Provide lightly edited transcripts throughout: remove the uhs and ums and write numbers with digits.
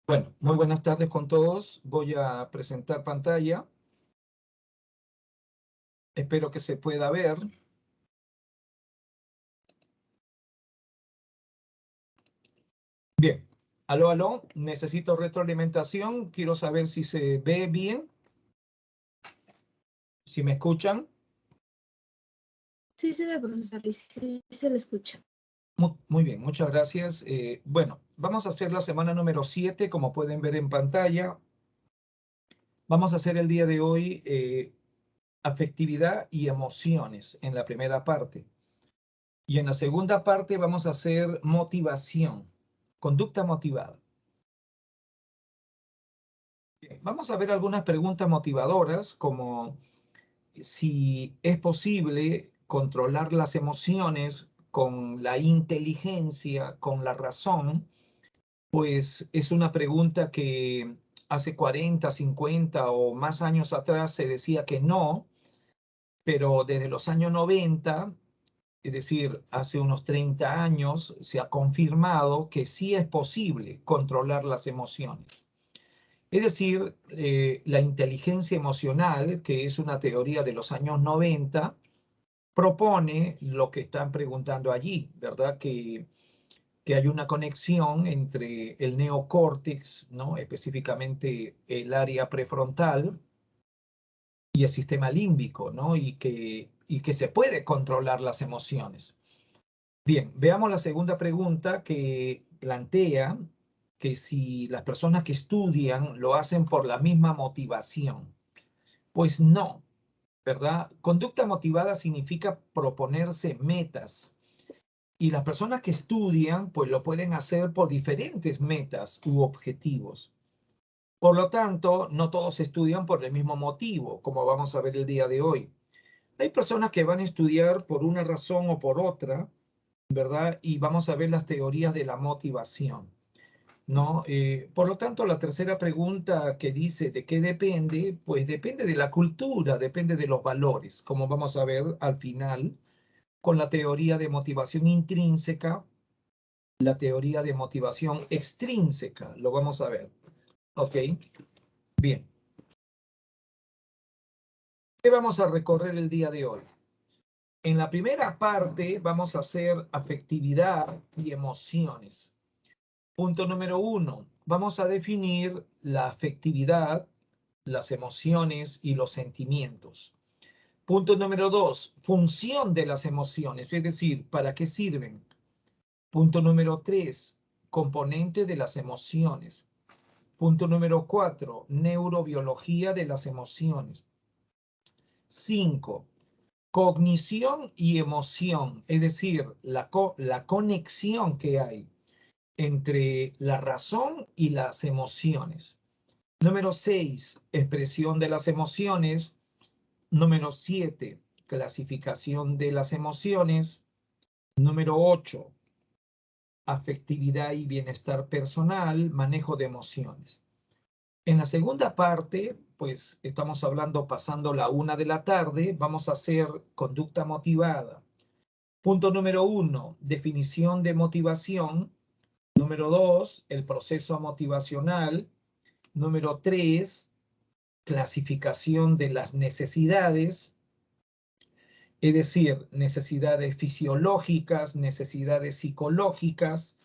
Bueno, muy buenas tardes con todos. Voy a presentar pantalla. Espero que se pueda ver. Bien. Aló, aló. Necesito retroalimentación. Quiero saber si se ve bien, si me escuchan. Sí se ve, profesor, y sí se le escucha. Muy bien, muchas gracias. Bueno, vamos a hacer la semana número 7, como pueden ver en pantalla. Vamos a hacer el día de hoy afectividad y emociones en la primera parte. Y en la segunda parte vamos a hacer motivación, conducta motivada. Vamos a ver algunas preguntas motivadoras, como si es posible controlar las emociones con la inteligencia, con la razón. Pues es una pregunta que hace 40, 50 o más años atrás se decía que no, pero desde los años 90, es decir, hace unos 30 años, se ha confirmado que sí es posible controlar las emociones. Es decir, la inteligencia emocional, que es una teoría de los años 90, propone lo que están preguntando allí, ¿verdad? Que hay una conexión entre el neocórtex, ¿no? Específicamente el área prefrontal y el sistema límbico, ¿no? Y que se puede controlar las emociones. Bien, veamos la segunda pregunta que plantea que si las personas que estudian lo hacen por la misma motivación. Pues no, ¿verdad? Conducta motivada significa proponerse metas y las personas que estudian pues lo pueden hacer por diferentes metas u objetivos. Por lo tanto, no todos estudian por el mismo motivo, como vamos a ver el día de hoy. Hay personas que van a estudiar por una razón o por otra, ¿verdad? Y vamos a ver las teorías de la motivación, ¿no? Por lo tanto, la tercera pregunta que dice de qué depende, pues depende de la cultura, depende de los valores, como vamos a ver al final con la teoría de motivación intrínseca, la teoría de motivación extrínseca, lo vamos a ver, ¿ok? Bien, ¿qué vamos a recorrer el día de hoy? En la primera parte vamos a hacer afectividad y emociones. Punto número 1, vamos a definir la afectividad, las emociones y los sentimientos. Punto número 2, función de las emociones, es decir, ¿para qué sirven? Punto número 3, componentes de las emociones. Punto número 4, neurobiología de las emociones. 5, cognición y emoción, es decir, la conexión que hay entre la razón y las emociones. Número 6, expresión de las emociones. Número 7, clasificación de las emociones. Número 8, afectividad y bienestar personal, manejo de emociones. En la segunda parte, pues estamos hablando pasando la 1 de la tarde, vamos a hacer conducta motivada. Punto número 1, definición de motivación. Número 2, el proceso motivacional. Número 3, clasificación de las necesidades, es decir, necesidades fisiológicas, necesidades psicológicas.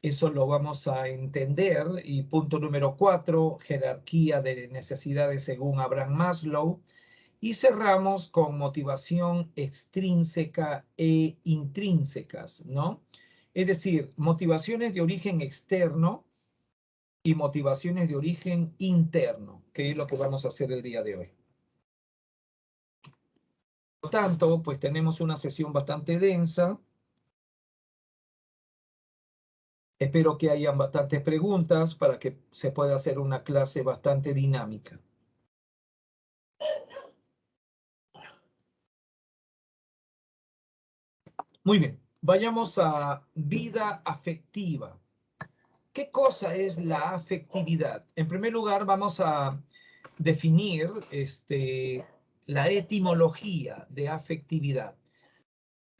Eso lo vamos a entender. Y punto número 4, jerarquía de necesidades según Abraham Maslow. Y cerramos con motivación extrínseca e intrínsecas, ¿no? Es decir, motivaciones de origen externo y motivaciones de origen interno, que es lo que vamos a hacer el día de hoy. Por lo tanto, pues tenemos una sesión bastante densa. Espero que hayan bastantes preguntas para que se pueda hacer una clase bastante dinámica. Muy bien, vayamos a vida afectiva. ¿Qué cosa es la afectividad? En primer lugar, vamos a definir la etimología de afectividad.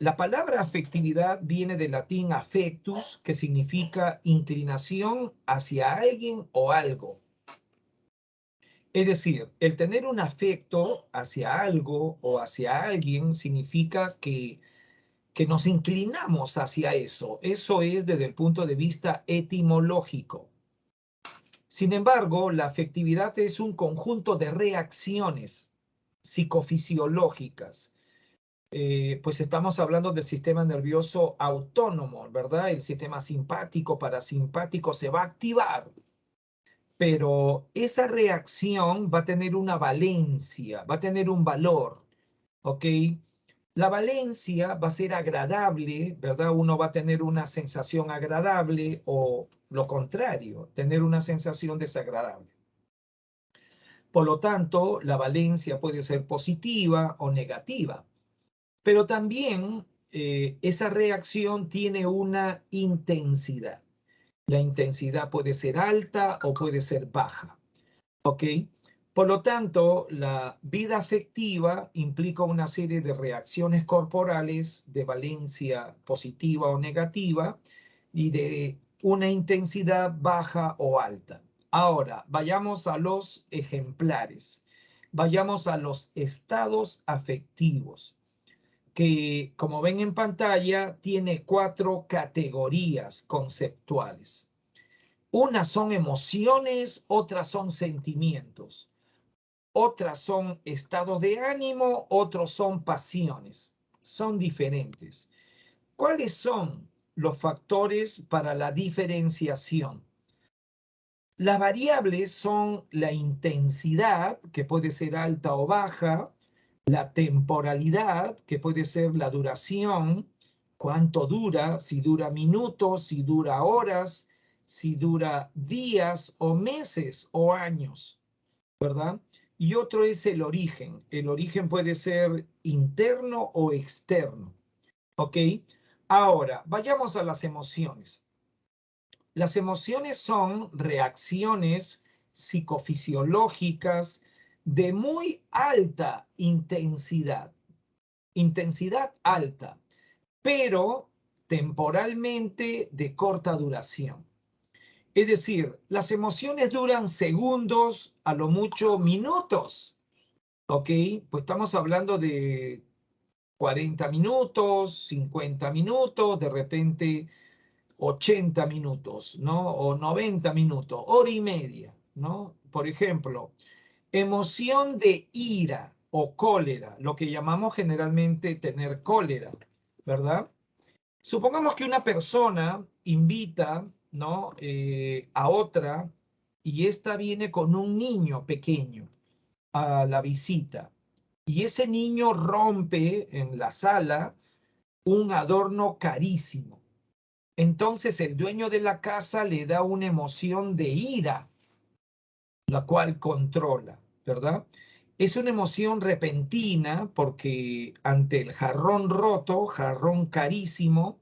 La palabra afectividad viene del latín affectus, que significa inclinación hacia alguien o algo. Es decir, el tener un afecto hacia algo o hacia alguien significa que nos inclinamos hacia eso. Eso es desde el punto de vista etimológico. Sin embargo, la afectividad es un conjunto de reacciones psicofisiológicas. Pues estamos hablando del sistema nervioso autónomo, ¿verdad? El sistema simpático, parasimpático se va a activar, pero esa reacción va a tener una valencia, va a tener un valor, ¿ok? La valencia va a ser agradable, ¿verdad? Uno va a tener una sensación agradable o lo contrario, tener una sensación desagradable. Por lo tanto, la valencia puede ser positiva o negativa, pero también esa reacción tiene una intensidad. La intensidad puede ser alta o puede ser baja, ¿ok? Por lo tanto, la vida afectiva implica una serie de reacciones corporales de valencia positiva o negativa y de una intensidad baja o alta. Ahora, vayamos a los ejemplares. Vayamos a los estados afectivos, que, como ven en pantalla, tiene 4 categorías conceptuales. Unas son emociones, otras son sentimientos, otras son estados de ánimo, otros son pasiones. Son diferentes. ¿Cuáles son los factores para la diferenciación? Las variables son la intensidad, que puede ser alta o baja, la temporalidad, que puede ser la duración, cuánto dura, si dura minutos, si dura horas, si dura días o meses o años, ¿verdad? Y otro es el origen. El origen puede ser interno o externo, ¿ok? Ahora, vayamos a las emociones. Las emociones son reacciones psicofisiológicas de muy alta intensidad, intensidad alta, pero temporalmente de corta duración. Es decir, las emociones duran segundos, a lo mucho minutos, ¿ok? Pues estamos hablando de 40 minutos, 50 minutos, de repente 80 minutos, ¿no? O 90 minutos, hora y media, ¿no? Por ejemplo, emoción de ira o cólera, lo que llamamos generalmente tener cólera, ¿verdad? Supongamos que una persona invita, ¿no? A otra y esta viene con un niño pequeño a la visita y ese niño rompe en la sala un adorno carísimo. Entonces el dueño de la casa le da una emoción de ira, la cual controla, ¿verdad? Es una emoción repentina porque ante el jarrón roto, jarrón carísimo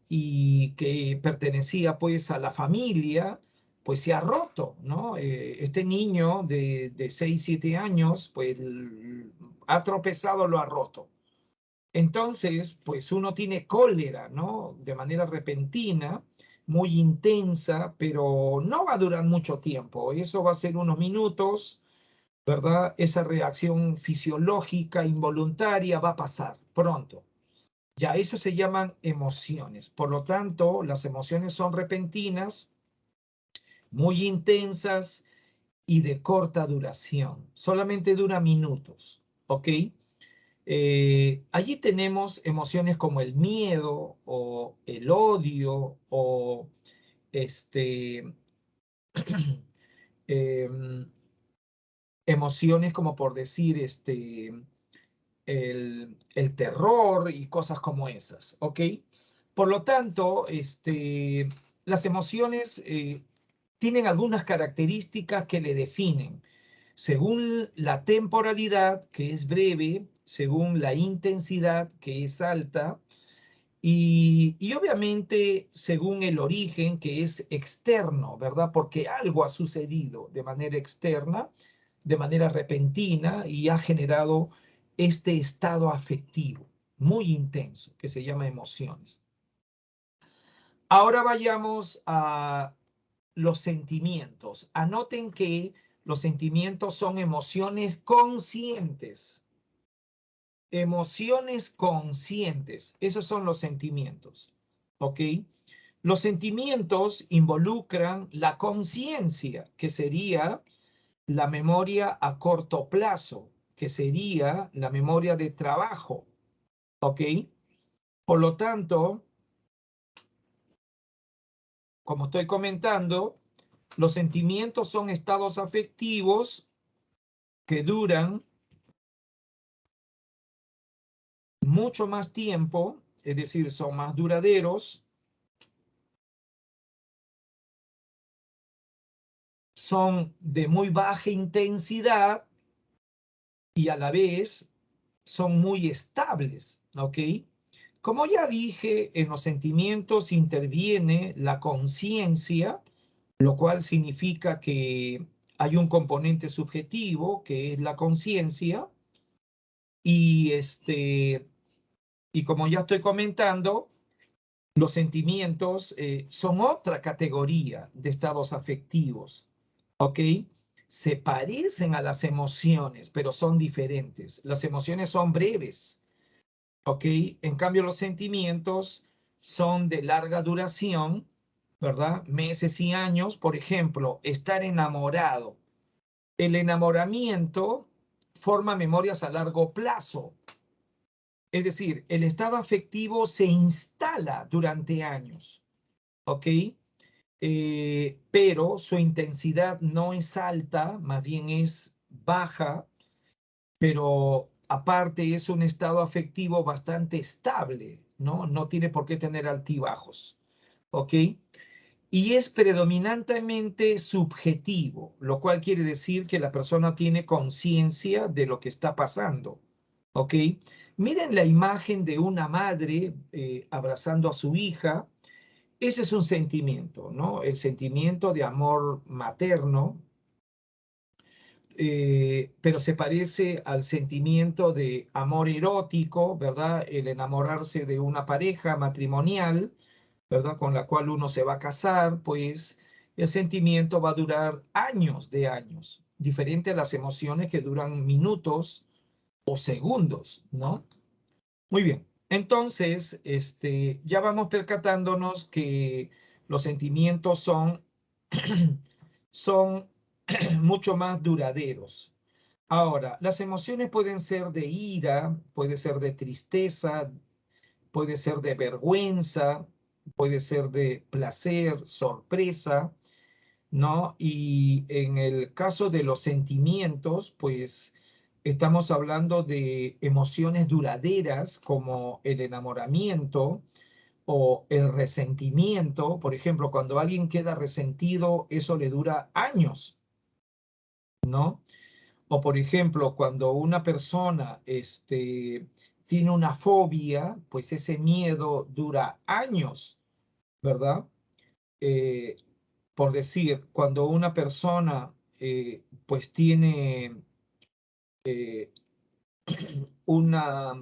y que pertenecía pues a la familia, pues se ha roto, ¿no? Este niño de 6, 7 años, pues ha tropezado, lo ha roto. Entonces, pues uno tiene cólera, ¿no? De manera repentina, muy intensa, pero no va a durar mucho tiempo. Eso va a ser unos minutos, ¿verdad? Esa reacción fisiológica involuntaria va a pasar pronto. Ya, eso se llaman emociones. Por lo tanto, las emociones son repentinas, muy intensas y de corta duración. Solamente dura minutos, ¿ok? Allí tenemos emociones como el miedo o el odio o este, em, emociones como por decir el terror y cosas como esas, ¿ok? Por lo tanto, las emociones tienen algunas características que le definen, según la temporalidad, que es breve, según la intensidad, que es alta, y obviamente según el origen, que es externo, ¿verdad? Porque algo ha sucedido de manera externa, de manera repentina, y ha generado este estado afectivo, muy intenso, que se llama emociones. Ahora vayamos a los sentimientos. Anoten que los sentimientos son emociones conscientes. Emociones conscientes. Esos son los sentimientos. ¿Ok? Los sentimientos involucran la conciencia, que sería la memoria a corto plazo, que sería la memoria de trabajo. ¿Ok? Por lo tanto, como estoy comentando, los sentimientos son estados afectivos que duran mucho más tiempo, es decir, son más duraderos, son de muy baja intensidad y a la vez son muy estables, ¿ok? Como ya dije, en los sentimientos interviene la conciencia, lo cual significa que hay un componente subjetivo, que es la conciencia, y y como ya estoy comentando, los sentimientos son otra categoría de estados afectivos, ¿ok? Se parecen a las emociones, pero son diferentes. Las emociones son breves, ¿ok? En cambio, los sentimientos son de larga duración, ¿verdad? Meses y años. Por ejemplo, estar enamorado. El enamoramiento forma memorias a largo plazo. Es decir, el estado afectivo se instala durante años, ¿ok? Pero su intensidad no es alta, más bien es baja, pero aparte es un estado afectivo bastante estable, ¿no? No tiene por qué tener altibajos, ¿ok? Y es predominantemente subjetivo, lo cual quiere decir que la persona tiene conciencia de lo que está pasando, ¿ok? Miren la imagen de una madre abrazando a su hija. Ese es un sentimiento, ¿no? El sentimiento de amor materno, pero se parece al sentimiento de amor erótico, ¿verdad? El enamorarse de una pareja matrimonial, ¿verdad? Con la cual uno se va a casar, pues el sentimiento va a durar años de años, diferente a las emociones que duran minutos o segundos, ¿no? Muy bien. Entonces, ya vamos percatándonos que los sentimientos son mucho más duraderos. Ahora, las emociones pueden ser de ira, puede ser de tristeza, puede ser de vergüenza, puede ser de placer, sorpresa, ¿no? Y en el caso de los sentimientos, pues estamos hablando de emociones duraderas como el enamoramiento o el resentimiento. Por ejemplo, cuando alguien queda resentido, eso le dura años, ¿no? O por ejemplo, cuando una persona tiene una fobia, pues ese miedo dura años, ¿verdad? Eh, por decir, cuando una persona pues tiene una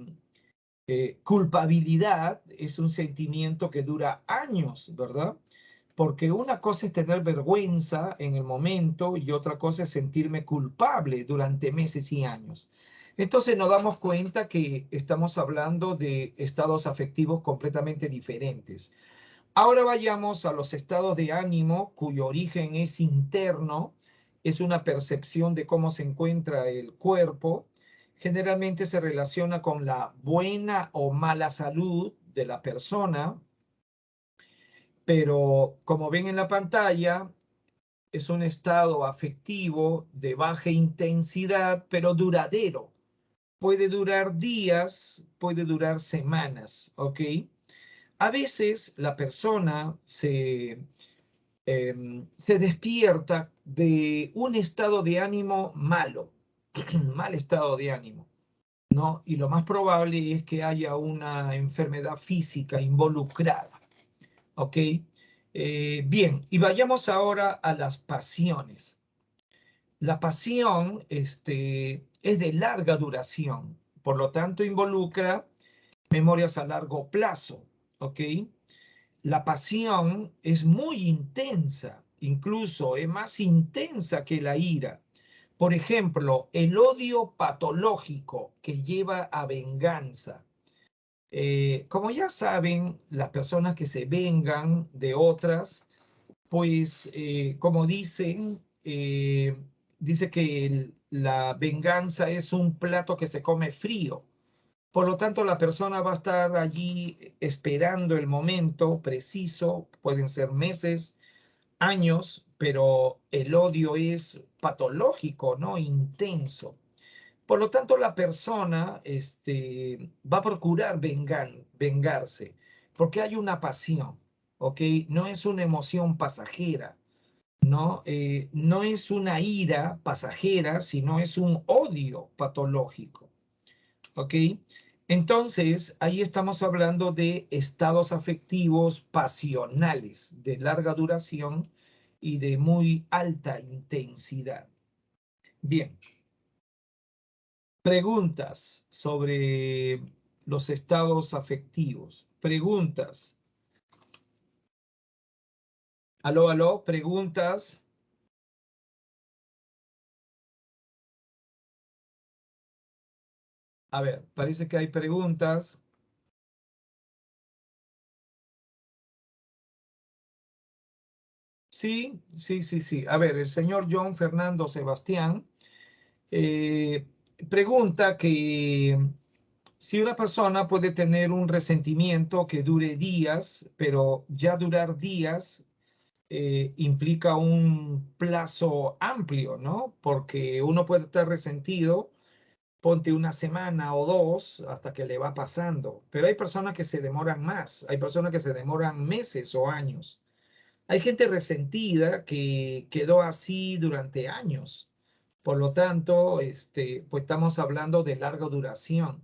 culpabilidad, es un sentimiento que dura años, ¿verdad? Porque una cosa es tener vergüenza en el momento y otra cosa es sentirme culpable durante meses y años. Entonces nos damos cuenta que estamos hablando de estados afectivos completamente diferentes. Ahora vayamos a los estados de ánimo cuyo origen es interno, es una percepción de cómo se encuentra el cuerpo. Generalmente se relaciona con la buena o mala salud de la persona, pero como ven en la pantalla, es un estado afectivo de baja intensidad, pero duradero. Puede durar días, puede durar semanas, ¿ok? A veces la persona se despierta de un estado de ánimo malo, mal estado de ánimo, ¿no? Y lo más probable es que haya una enfermedad física involucrada, ¿ok? Bien, y vayamos ahora a las pasiones. La pasión es de larga duración, por lo tanto involucra memorias a largo plazo, ¿ok? La pasión es muy intensa, incluso es más intensa que la ira. Por ejemplo, el odio patológico que lleva a venganza. Como ya saben, las personas que se vengan de otras, pues como dicen, dice que la venganza es un plato que se come frío. Por lo tanto, la persona va a estar allí esperando el momento preciso, pueden ser meses, años, pero el odio es patológico, ¿no? Intenso. Por lo tanto, la persona va a procurar vengarse, porque hay una pasión, ¿ok? No es una emoción pasajera, ¿no? No es una ira pasajera, sino es un odio patológico, ¿ok? Entonces, ahí estamos hablando de estados afectivos pasionales de larga duración y de muy alta intensidad. Bien, preguntas sobre los estados afectivos. Preguntas. Aló, aló, preguntas. A ver, parece que hay preguntas. Sí, sí, sí, sí. A ver, el señor John Fernando Sebastián eh, pregunta que si una persona puede tener un resentimiento que dure días, pero ya durar días implica un plazo amplio, ¿no? Porque uno puede estar resentido, ponte una semana o dos hasta que le va pasando, pero hay personas que se demoran más, hay personas que se demoran meses o años. Hay gente resentida que quedó así durante años. Por lo tanto, pues estamos hablando de larga duración.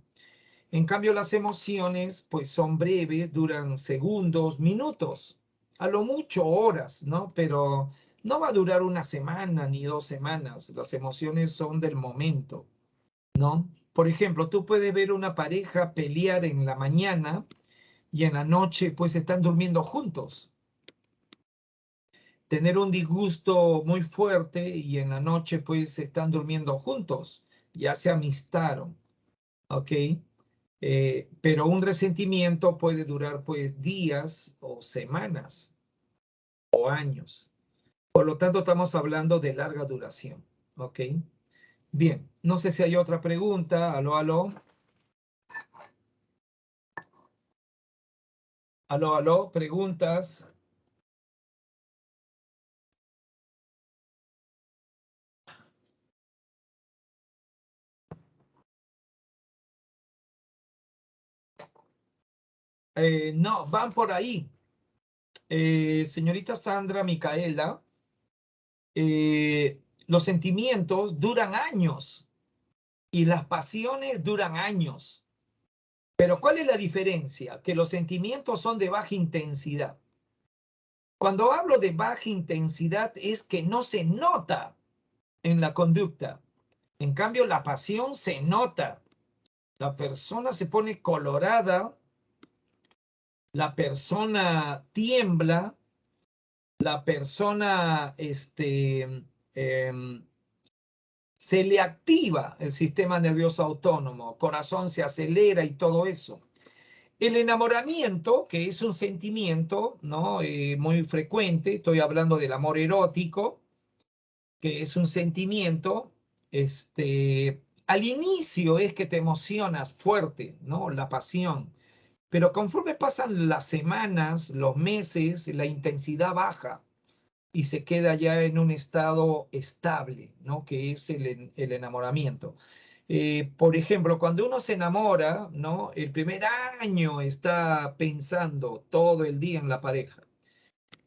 En cambio, las emociones, pues son breves, duran segundos, minutos, a lo mucho horas, ¿no? Pero no va a durar una semana ni 2 semanas. Las emociones son del momento, ¿no? Por ejemplo, tú puedes ver una pareja pelear en la mañana y en la noche, pues están durmiendo juntos. Tener un disgusto muy fuerte y en la noche, pues están durmiendo juntos. Ya se amistaron, ¿ok? Pero un resentimiento puede durar pues días o semanas o años. Por lo tanto, estamos hablando de larga duración. ¿Ok? Bien, no sé si hay otra pregunta. Aló, aló. Aló, aló. Preguntas. No, van por ahí. Señorita Sandra Micaela, los sentimientos duran años y las pasiones duran años. Pero ¿cuál es la diferencia? Que los sentimientos son de baja intensidad. Cuando hablo de baja intensidad es que no se nota en la conducta. En cambio, la pasión se nota. La persona se pone colorada, la persona tiembla, la persona se le activa el sistema nervioso autónomo, corazón se acelera y todo eso. El enamoramiento, que es un sentimiento, ¿no? Muy frecuente, estoy hablando del amor erótico, que es un sentimiento, al inicio es que te emocionas fuerte, ¿no? La pasión, pero conforme pasan las semanas, los meses, la intensidad baja y se queda ya en un estado estable, ¿no? Que es el enamoramiento. Por ejemplo, cuando uno se enamora, ¿no? El primer año está pensando todo el día en la pareja,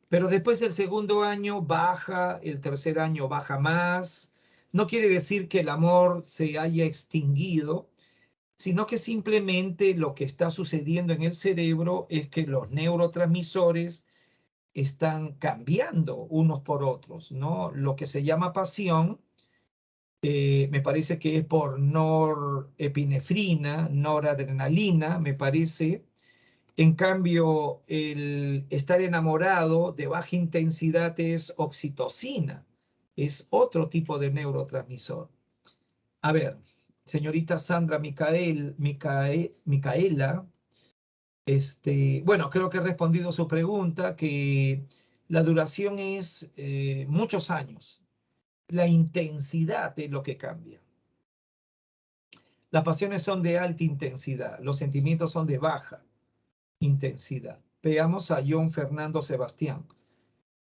pero después el segundo año baja, el tercer año baja más. No quiere decir que el amor se haya extinguido, sino que simplemente lo que está sucediendo en el cerebro es que los neurotransmisores están cambiando unos por otros, ¿no? Lo que se llama pasión Me parece que es por norepinefrina, noradrenalina, me parece. En cambio, el estar enamorado de baja intensidad es oxitocina. Es otro tipo de neurotransmisor. A ver, señorita Sandra Micaela, bueno, creo que he respondido su pregunta, que la duración es muchos años. La intensidad es lo que cambia. Las pasiones son de alta intensidad, los sentimientos son de baja intensidad. Veamos a John Fernando Sebastián.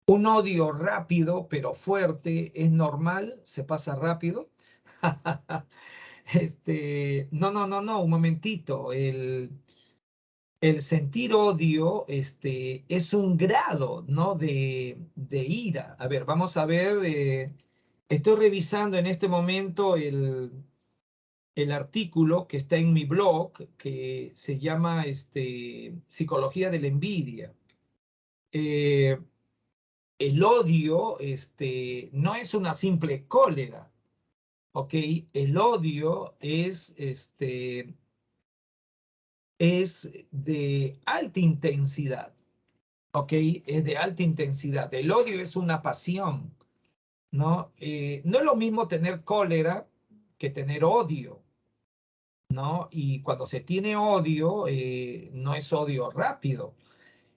Un odio rápido pero fuerte es normal, se pasa rápido. No, un momentito. El sentir odio es un grado, ¿no? de ira. A ver, vamos a ver. Estoy revisando en este momento el artículo que está en mi blog, que se llama Psicología de la Envidia. El odio no es una simple cólera, ¿ok? El odio es de alta intensidad, ¿ok? Es de alta intensidad. El odio es una pasión, ¿no? No es lo mismo tener cólera que tener odio, ¿no? Y cuando se tiene odio, no es odio rápido.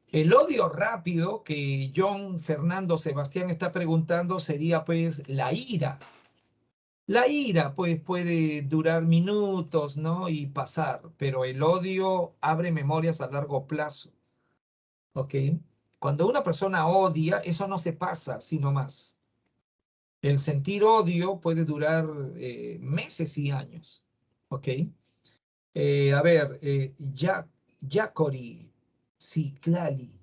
El odio rápido que John Fernando Sebastián está preguntando sería pues la ira. La ira pues puede durar minutos, ¿no? Y pasar, pero el odio abre memorias a largo plazo, ¿ok? Cuando una persona odia, eso no se pasa, sino más. El sentir odio puede durar meses y años, ¿ok? A ver, Yacori Ciclali.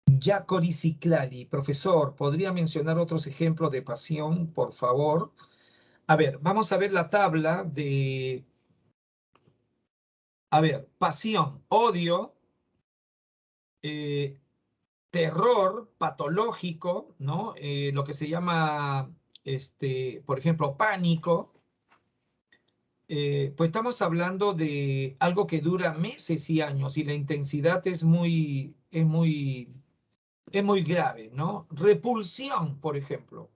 Yacori Ciclali, profesor, ¿podría mencionar otros ejemplos de pasión, por favor? A ver, vamos a ver la tabla de... A ver, pasión, odio, eh, terror patológico, ¿no? Lo que se llama, por ejemplo, pánico. Pues estamos hablando de algo que dura meses y años y la intensidad es muy grave, ¿no? Repulsión, por ejemplo.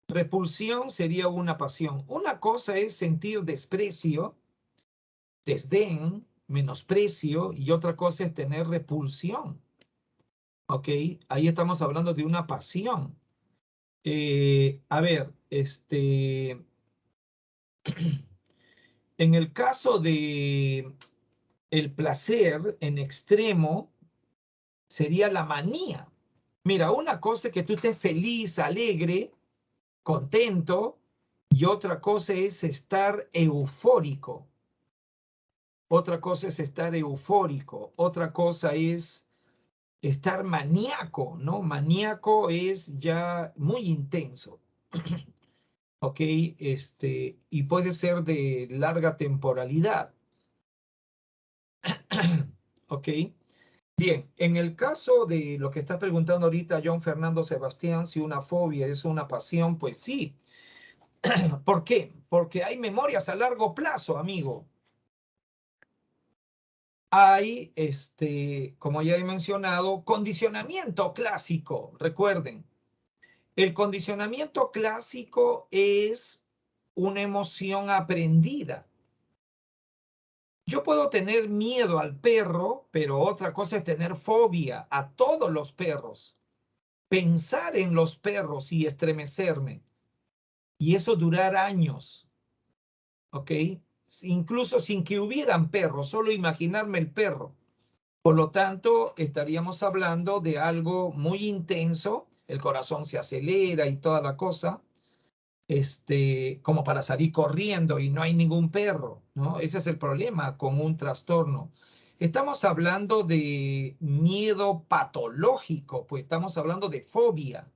Repulsión sería una pasión. Una cosa es sentir desprecio, desdén, menosprecio, y otra cosa es tener repulsión. ¿Ok? Ahí estamos hablando de una pasión. A ver, en el caso de el placer en extremo, sería la manía. Mira, una cosa es que tú estés feliz, alegre, contento, y otra cosa es estar eufórico. Otra cosa es estar eufórico. Otra cosa es estar maníaco, ¿no? Maníaco es ya muy intenso. ¿Ok? Y puede ser de larga temporalidad. ¿Ok? Bien, en el caso de lo que está preguntando ahorita John Fernando Sebastián, si una fobia es una pasión, pues sí. ¿Por qué? Porque hay memorias a largo plazo, amigo. Hay, como ya he mencionado, condicionamiento clásico. Recuerden, el condicionamiento clásico es una emoción aprendida. Yo puedo tener miedo al perro, pero otra cosa es tener fobia a todos los perros. Pensar en los perros y estremecerme. Y eso durar años. ¿Ok? Incluso sin que hubieran perros, solo imaginarme el perro. Por lo tanto, estaríamos hablando de algo muy intenso, el corazón se acelera y toda la cosa, como para salir corriendo y no hay ningún perro, ¿no? Ese es el problema con un trastorno. Estamos hablando de miedo patológico, pues estamos hablando de fobia.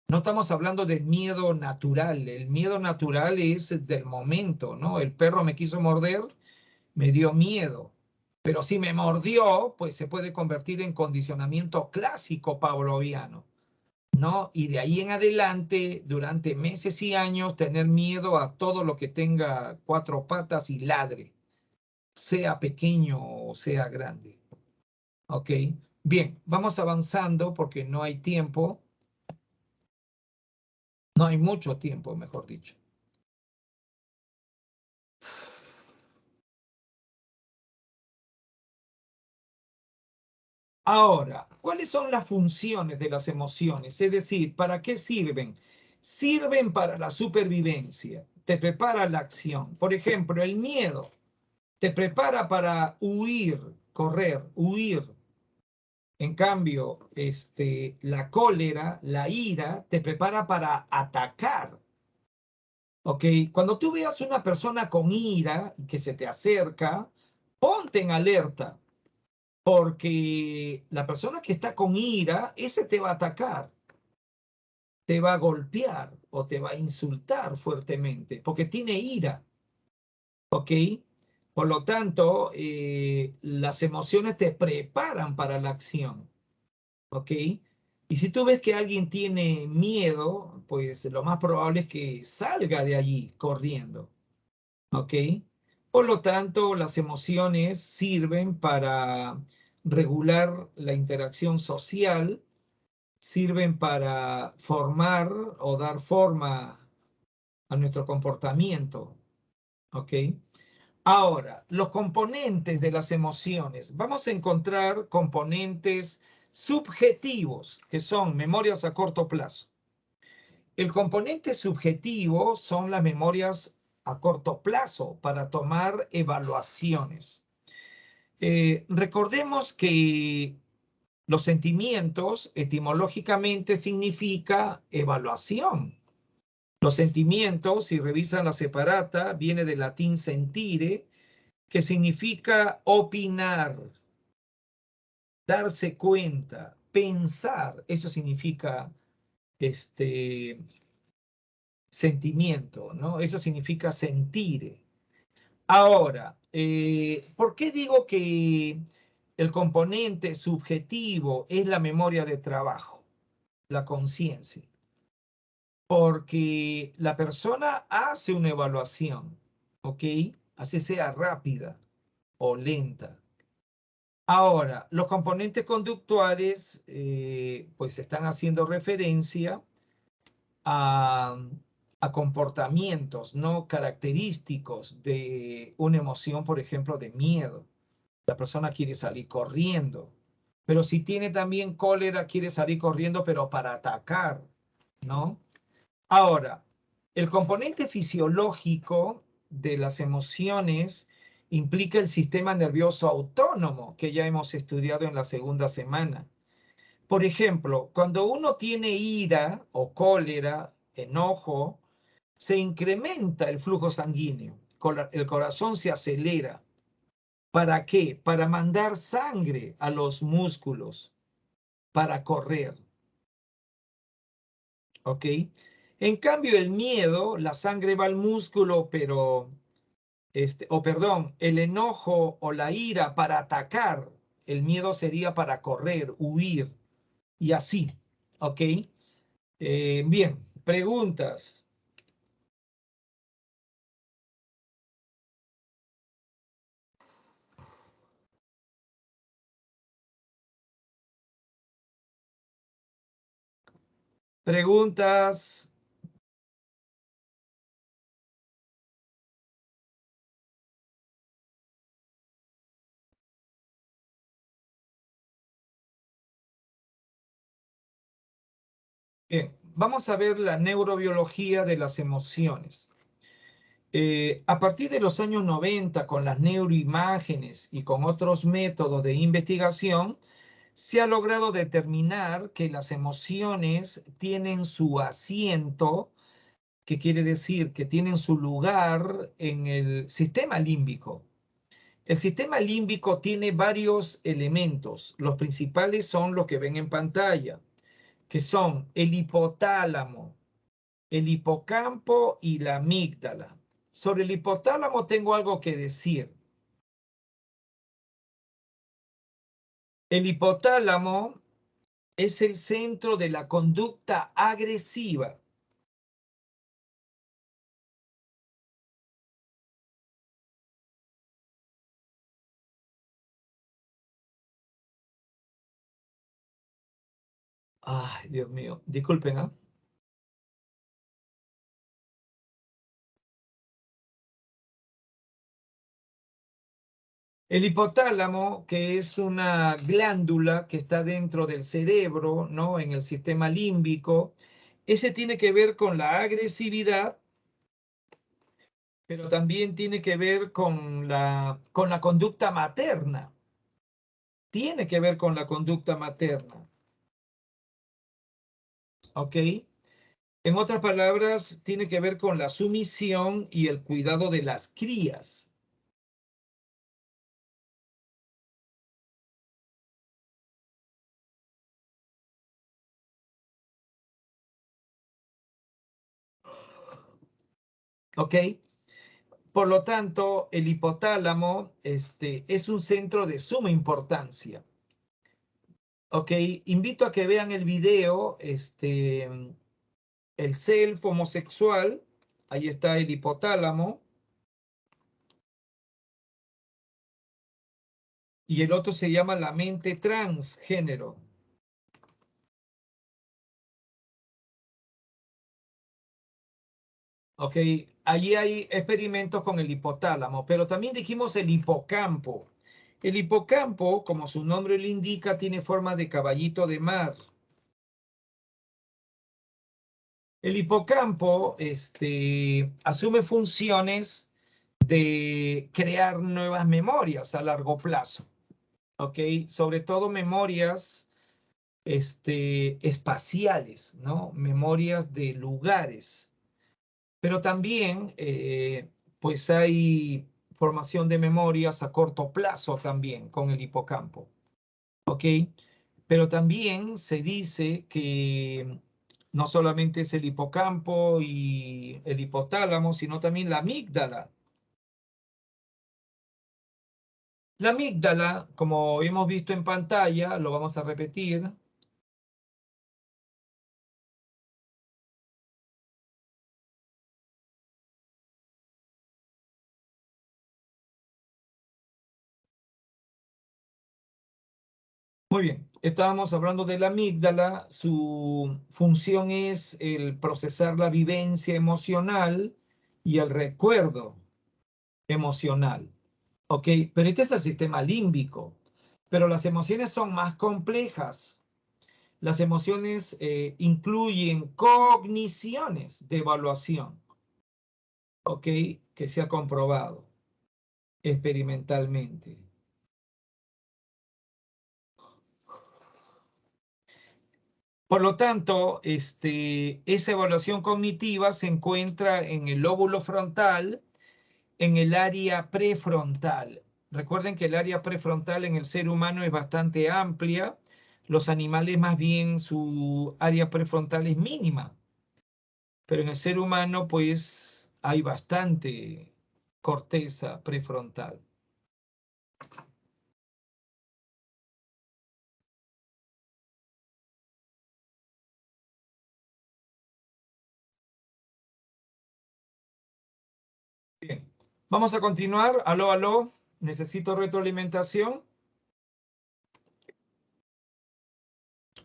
No estamos hablando de miedo natural. El miedo natural es del momento, ¿no? El perro me quiso morder, me dio miedo. Pero si me mordió, pues se puede convertir en condicionamiento clásico pavloviano. ¿no? Y de ahí en adelante, durante meses y años, tener miedo a todo lo que tenga cuatro patas y ladre, sea pequeño o sea grande. ¿Ok? Bien, vamos avanzando porque no hay tiempo. No hay mucho tiempo, mejor dicho. Ahora, ¿cuáles son las funciones de las emociones? Es decir, ¿para qué sirven? Sirven para la supervivencia, te prepara la acción. Por ejemplo, el miedo te prepara para huir, correr, huir. En cambio, la cólera, la ira, te prepara para atacar. ¿Ok? Cuando tú veas una persona con ira que se te acerca, ponte en alerta, porque la persona que está con ira, ese te va a atacar, te va a golpear o te va a insultar fuertemente, porque tiene ira. ¿Ok? Por lo tanto, las emociones te preparan para la acción. ¿Ok? Y si tú ves que alguien tiene miedo, pues lo más probable es que salga de allí corriendo. ¿Ok? Por lo tanto, las emociones sirven para regular la interacción social, sirven para formar o dar forma a nuestro comportamiento. ¿Ok? Ahora, los componentes de las emociones. Vamos a encontrar componentes subjetivos, que son memorias a corto plazo. El componente subjetivo son las memorias a corto plazo para tomar evaluaciones. Recordemos que los sentimientos etimológicamente significa evaluación. Los sentimientos, si revisan la separata, viene del latín sentire, que significa opinar, darse cuenta, pensar. Eso significa este sentimiento, ¿no? Eso significa sentir. Ahora, ¿por qué digo que el componente subjetivo es la memoria de trabajo, la conciencia? Porque la persona hace una evaluación, ¿ok? Así sea rápida o lenta. Ahora, los componentes conductuales, pues están haciendo referencia a, a comportamientos no característicos de una emoción, por ejemplo, de miedo. La persona quiere salir corriendo, pero si tiene también cólera, quiere salir corriendo, pero para atacar, ¿no? Ahora, el componente fisiológico de las emociones implica el sistema nervioso autónomo que ya hemos estudiado en la segunda semana. Por ejemplo, cuando uno tiene ira o cólera, enojo, se incrementa el flujo sanguíneo, el corazón se acelera. ¿Para qué? Para mandar sangre a los músculos, para correr. ¿Ok? En cambio, el miedo, la sangre va al músculo, pero, o perdón, el enojo o la ira para atacar, el miedo sería para correr, huir y así. ¿Ok? Bien, preguntas. Preguntas. Bien, vamos a ver la neurobiología de las emociones. A partir de los años 90, con las neuroimágenes y con otros métodos de investigación, se ha logrado determinar que las emociones tienen su asiento, que quiere decir que tienen su lugar en el sistema límbico. El sistema límbico tiene varios elementos. Los principales son los que ven en pantalla, que son el hipotálamo, el hipocampo y la amígdala. Sobre el hipotálamo tengo algo que decir. El hipotálamo es el centro de la conducta agresiva. Ay, Dios mío, disculpen, ¿ah? El hipotálamo, que es una glándula que está dentro del cerebro, ¿no? En el sistema límbico, ese tiene que ver con la agresividad, pero también tiene que ver con la conducta materna. Tiene que ver con la conducta materna, ¿ok? En otras palabras, tiene que ver con la sumisión y el cuidado de las crías. ¿Ok? Por lo tanto, el hipotálamo es un centro de suma importancia. ¿Ok? Invito a que vean el video, el self homosexual. Ahí está el hipotálamo. Y el otro se llama la mente transgénero. ¿Ok? Allí hay experimentos con el hipotálamo, pero también dijimos el hipocampo. El hipocampo, como su nombre le indica, tiene forma de caballito de mar. El hipocampo asume funciones de crear nuevas memorias a largo plazo, ¿ok? Sobre todo memorias espaciales, ¿no? Memorias de lugares. Pero también, pues hay formación de memorias a corto plazo también con el hipocampo, ¿ok? Pero también se dice que no solamente es el hipocampo y el hipotálamo, sino también la amígdala. La amígdala, como hemos visto en pantalla, lo vamos a repetir. Muy bien, estábamos hablando de la amígdala. Su función es el procesar la vivencia emocional y el recuerdo emocional. ¿Ok? Pero este es el sistema límbico. Pero las emociones son más complejas. Las emociones incluyen cogniciones de evaluación, ¿ok? Que se ha comprobado experimentalmente. Por lo tanto, esa evaluación cognitiva se encuentra en el lóbulo frontal, en el área prefrontal. Recuerden que el área prefrontal en el ser humano es bastante amplia. Los animales más bien su área prefrontal es mínima, pero en el ser humano pues hay bastante corteza prefrontal. Bien, vamos a continuar. Aló, aló, necesito retroalimentación.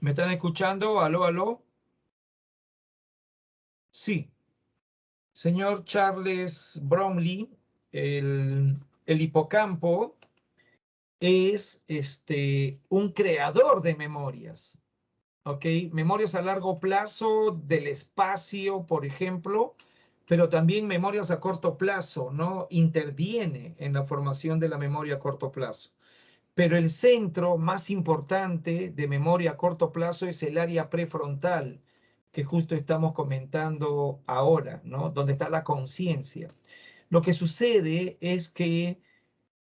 ¿Me están escuchando? Aló, aló. Sí, señor Charles Bromley, el hipocampo es un creador de memorias, ¿ok? Memorias a largo plazo del espacio, por ejemplo, pero también memorias a corto plazo, ¿no? Interviene en la formación de la memoria a corto plazo. Pero el centro más importante de memoria a corto plazo es el área prefrontal, que justo estamos comentando ahora, ¿no? Donde está la conciencia. Lo que sucede es que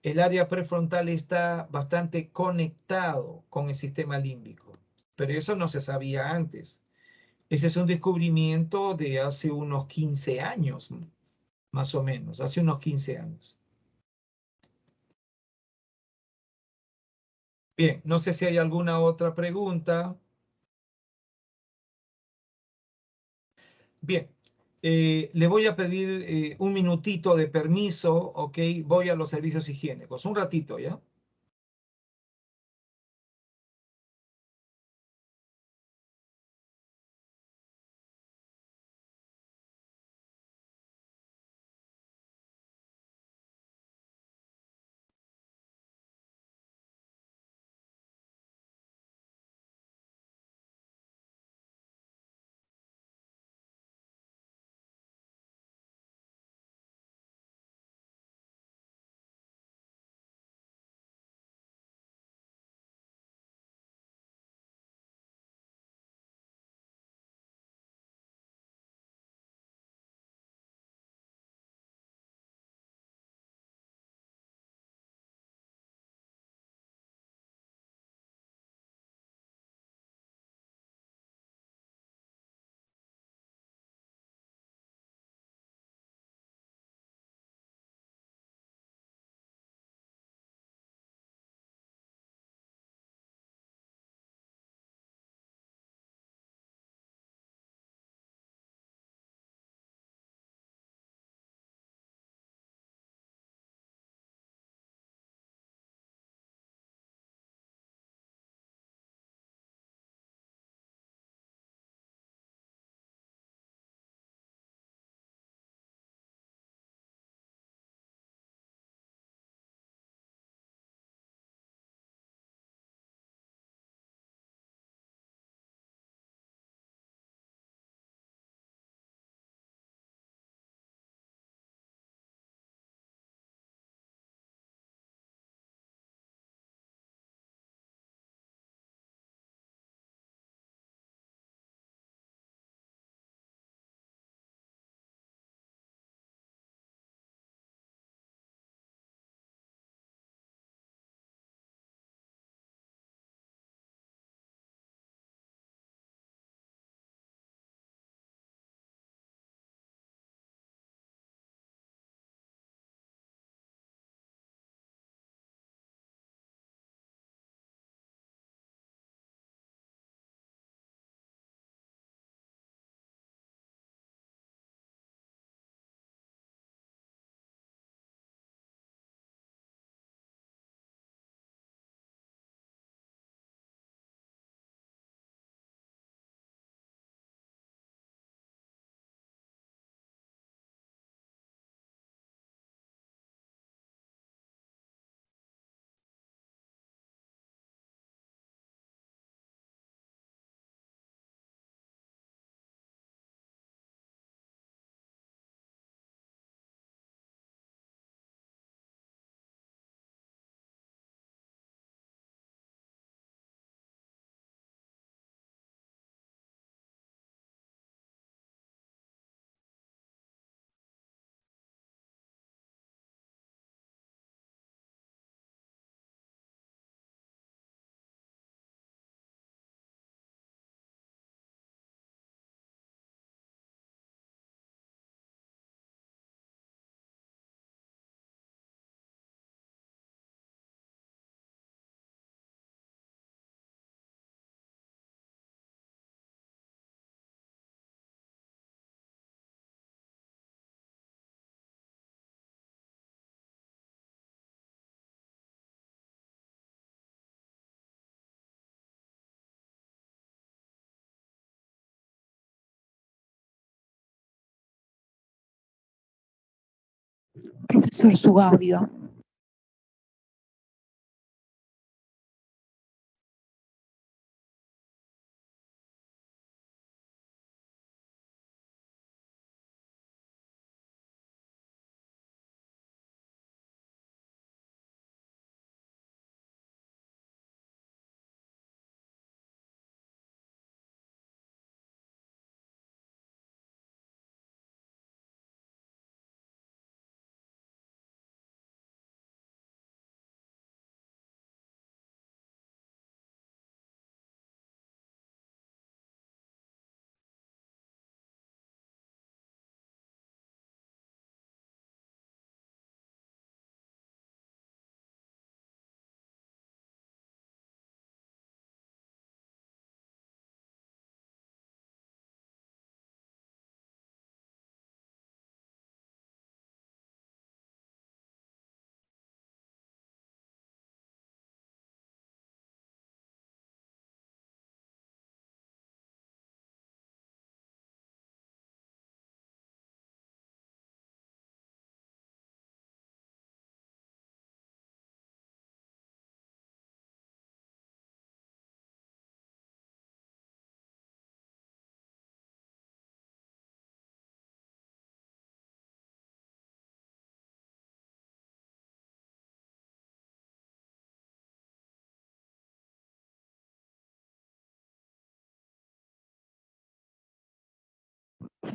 el área prefrontal está bastante conectado con el sistema límbico, pero eso no se sabía antes. Ese es un descubrimiento de hace unos 15 años, más o menos, hace unos 15 años. Bien, no sé si hay alguna otra pregunta. Bien, le voy a pedir un minutito de permiso, ¿ok? Voy a los servicios higiénicos. Un ratito, ¿ya? Profesor, su audio.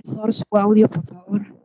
Profesor, su audio, por favor.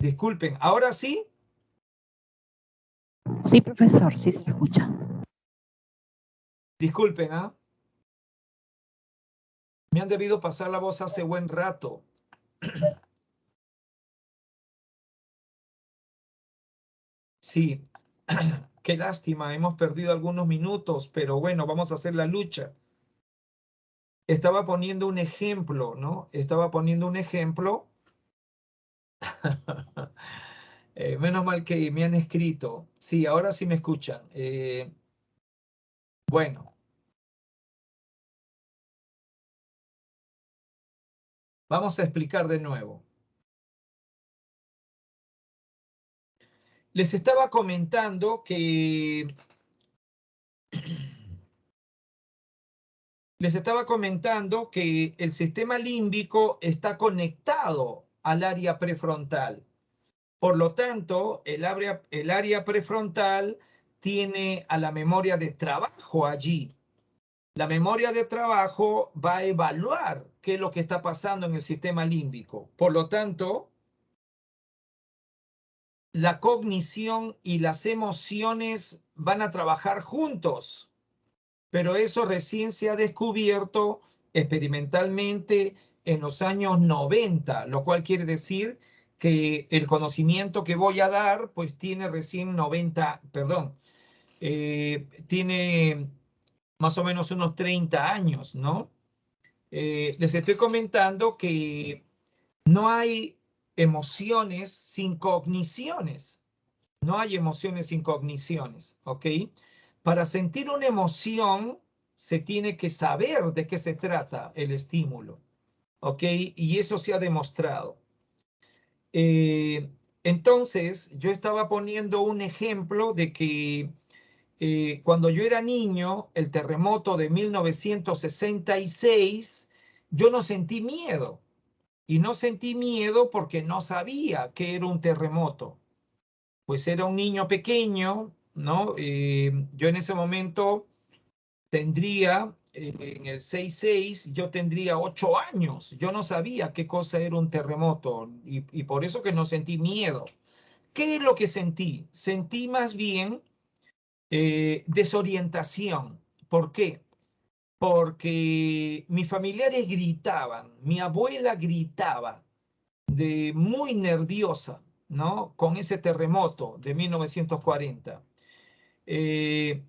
Disculpen, ¿ahora sí? Sí, profesor, sí se escucha. Disculpen, ¿ah? Me han debido pasar la voz hace buen rato. Sí, qué lástima, hemos perdido algunos minutos, pero bueno, vamos a hacer la lucha. Estaba poniendo un ejemplo, ¿no? Estaba poniendo un ejemplo. Menos mal que me han escrito. Sí, ahora sí me escuchan. Bueno, vamos a explicar de nuevo. Les estaba comentando que el sistema límbico está conectado al área prefrontal. Por lo tanto, el área prefrontal tiene a la memoria de trabajo allí. La memoria de trabajo va a evaluar qué es lo que está pasando en el sistema límbico. Por lo tanto, la cognición y las emociones van a trabajar juntos, pero eso recién se ha descubierto experimentalmente en los años 90, lo cual quiere decir que el conocimiento que voy a dar, pues tiene recién 90, perdón, tiene más o menos unos 30 años, ¿no? Les estoy comentando que no hay emociones sin cogniciones. No hay emociones sin cogniciones, ¿ok? Para sentir una emoción se tiene que saber de qué se trata el estímulo, ¿ok? Y eso se ha demostrado. Entonces, yo estaba poniendo un ejemplo de que cuando yo era niño, el terremoto de 1966, yo no sentí miedo. Y no sentí miedo porque no sabía que era un terremoto. Pues era un niño pequeño, ¿no? Yo en ese momento tendría, en el 66, yo tendría 8 años. Yo no sabía qué cosa era un terremoto y por eso que no sentí miedo. ¿Qué es lo que sentí? Sentí más bien desorientación. ¿Por qué? Porque mis familiares gritaban, mi abuela gritaba, muy nerviosa, ¿no? Con ese terremoto de 1940.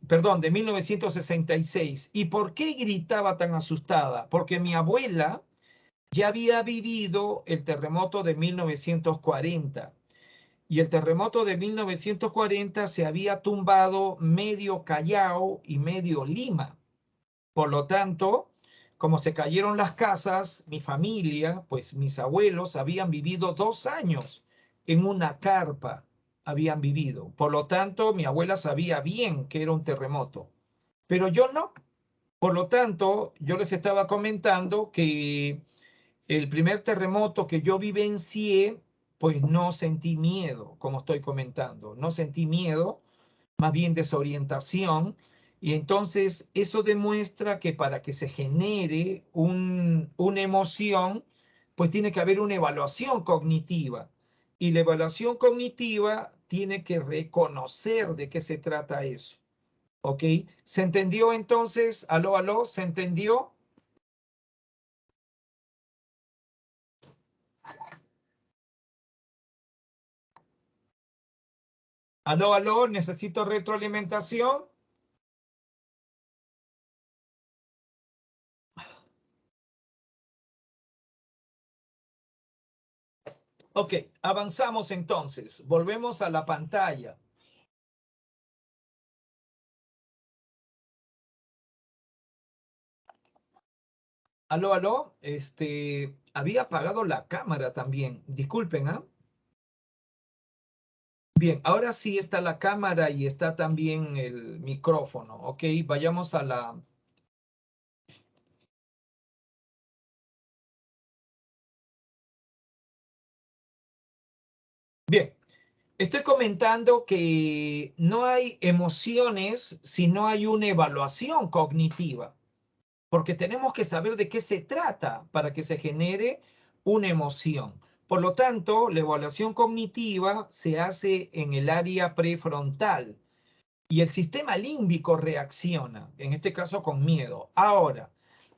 Perdón, de 1966. ¿Y por qué gritaba tan asustada? Porque mi abuela ya había vivido el terremoto de 1940. Y el terremoto de 1940 se había tumbado medio Callao y medio Lima. Por lo tanto, como se cayeron las casas, mi familia, pues mis abuelos habían vivido 2 años en una carpa, habían vivido. Por lo tanto, mi abuela sabía bien que era un terremoto, pero yo no. Por lo tanto, yo les estaba comentando que el primer terremoto que yo vivencié, pues no sentí miedo, como estoy comentando, no sentí miedo, más bien desorientación. Y entonces eso demuestra que para que se genere una emoción, pues tiene que haber una evaluación cognitiva. Y la evaluación cognitiva tiene que reconocer de qué se trata eso. ¿Ok? ¿Se entendió entonces? Aló, aló, ¿se entendió? Aló, aló, necesito retroalimentación. Ok, avanzamos entonces. Volvemos a la pantalla. Aló, aló. Había apagado la cámara también. Disculpen, ¿ah? Bien, ahora sí está la cámara y está también el micrófono. Ok, vayamos a la... Bien, estoy comentando que no hay emociones si no hay una evaluación cognitiva, porque tenemos que saber de qué se trata para que se genere una emoción. Por lo tanto, la evaluación cognitiva se hace en el área prefrontal y el sistema límbico reacciona, en este caso con miedo. Ahora,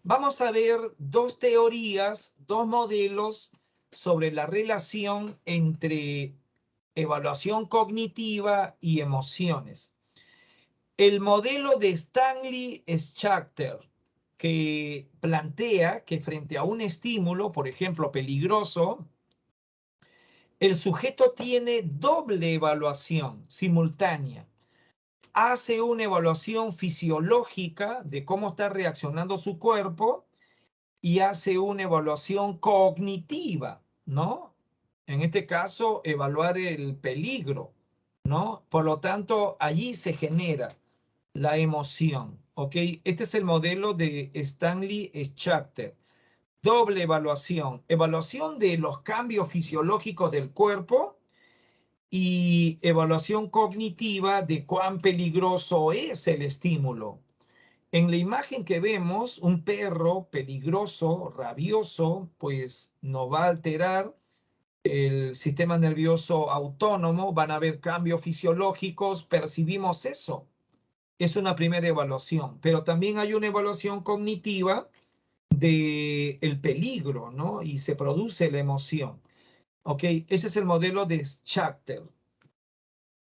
vamos a ver dos teorías, dos modelos sobre la relación entre evaluación cognitiva y emociones. El modelo de Stanley Schachter, que plantea que frente a un estímulo, por ejemplo, peligroso, el sujeto tiene doble evaluación simultánea. Hace una evaluación fisiológica de cómo está reaccionando su cuerpo y hace una evaluación cognitiva, ¿no? En este caso, evaluar el peligro, ¿no? Por lo tanto, allí se genera la emoción, ¿ok? Este es el modelo de Stanley Schachter. Doble evaluación, evaluación de los cambios fisiológicos del cuerpo y evaluación cognitiva de cuán peligroso es el estímulo. En la imagen que vemos, un perro peligroso, rabioso, pues nos va a alterar el sistema nervioso autónomo, van a haber cambios fisiológicos, percibimos eso. Es una primera evaluación, pero también hay una evaluación cognitiva del peligro, ¿no? Y se produce la emoción. ¿Ok? Ese es el modelo de Schachter.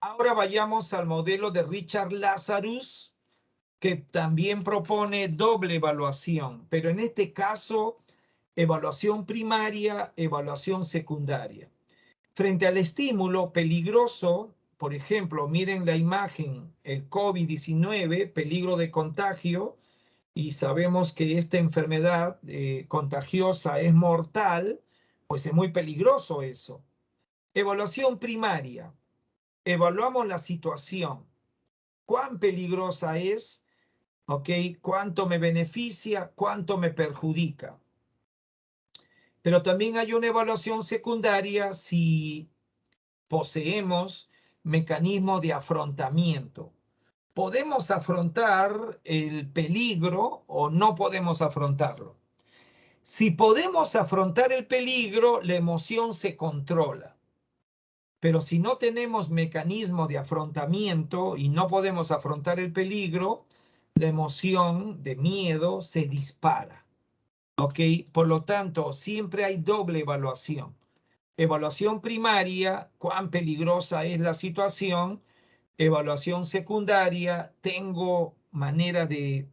Ahora vayamos al modelo de Richard Lazarus, que también propone doble evaluación, pero en este caso, evaluación primaria, evaluación secundaria. Frente al estímulo peligroso, por ejemplo, miren la imagen, el COVID-19, peligro de contagio, y sabemos que esta enfermedad contagiosa es mortal, pues es muy peligroso eso. Evaluación primaria. Evaluamos la situación. ¿Cuán peligrosa es? ¿Ok? ¿Cuánto me beneficia? ¿Cuánto me perjudica? Pero también hay una evaluación secundaria si poseemos mecanismos de afrontamiento. ¿Podemos afrontar el peligro o no podemos afrontarlo? Si podemos afrontar el peligro, la emoción se controla. Pero si no tenemos mecanismo de afrontamiento y no podemos afrontar el peligro, la emoción de miedo se dispara. ¿Ok? Por lo tanto, siempre hay doble evaluación. Evaluación primaria, cuán peligrosa es la situación. Evaluación secundaria, tengo manera de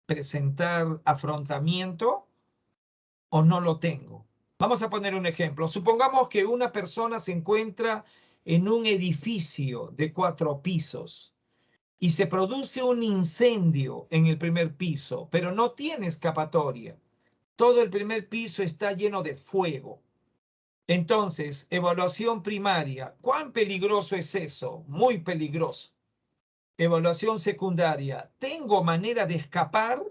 presentar afrontamiento o no lo tengo. Vamos a poner un ejemplo. Supongamos que una persona se encuentra en un edificio de 4 pisos y se produce un incendio en el primer piso, pero no tiene escapatoria. Todo el primer piso está lleno de fuego. Entonces, evaluación primaria. ¿Cuán peligroso es eso? Muy peligroso. Evaluación secundaria. ¿Tengo manera de escapar?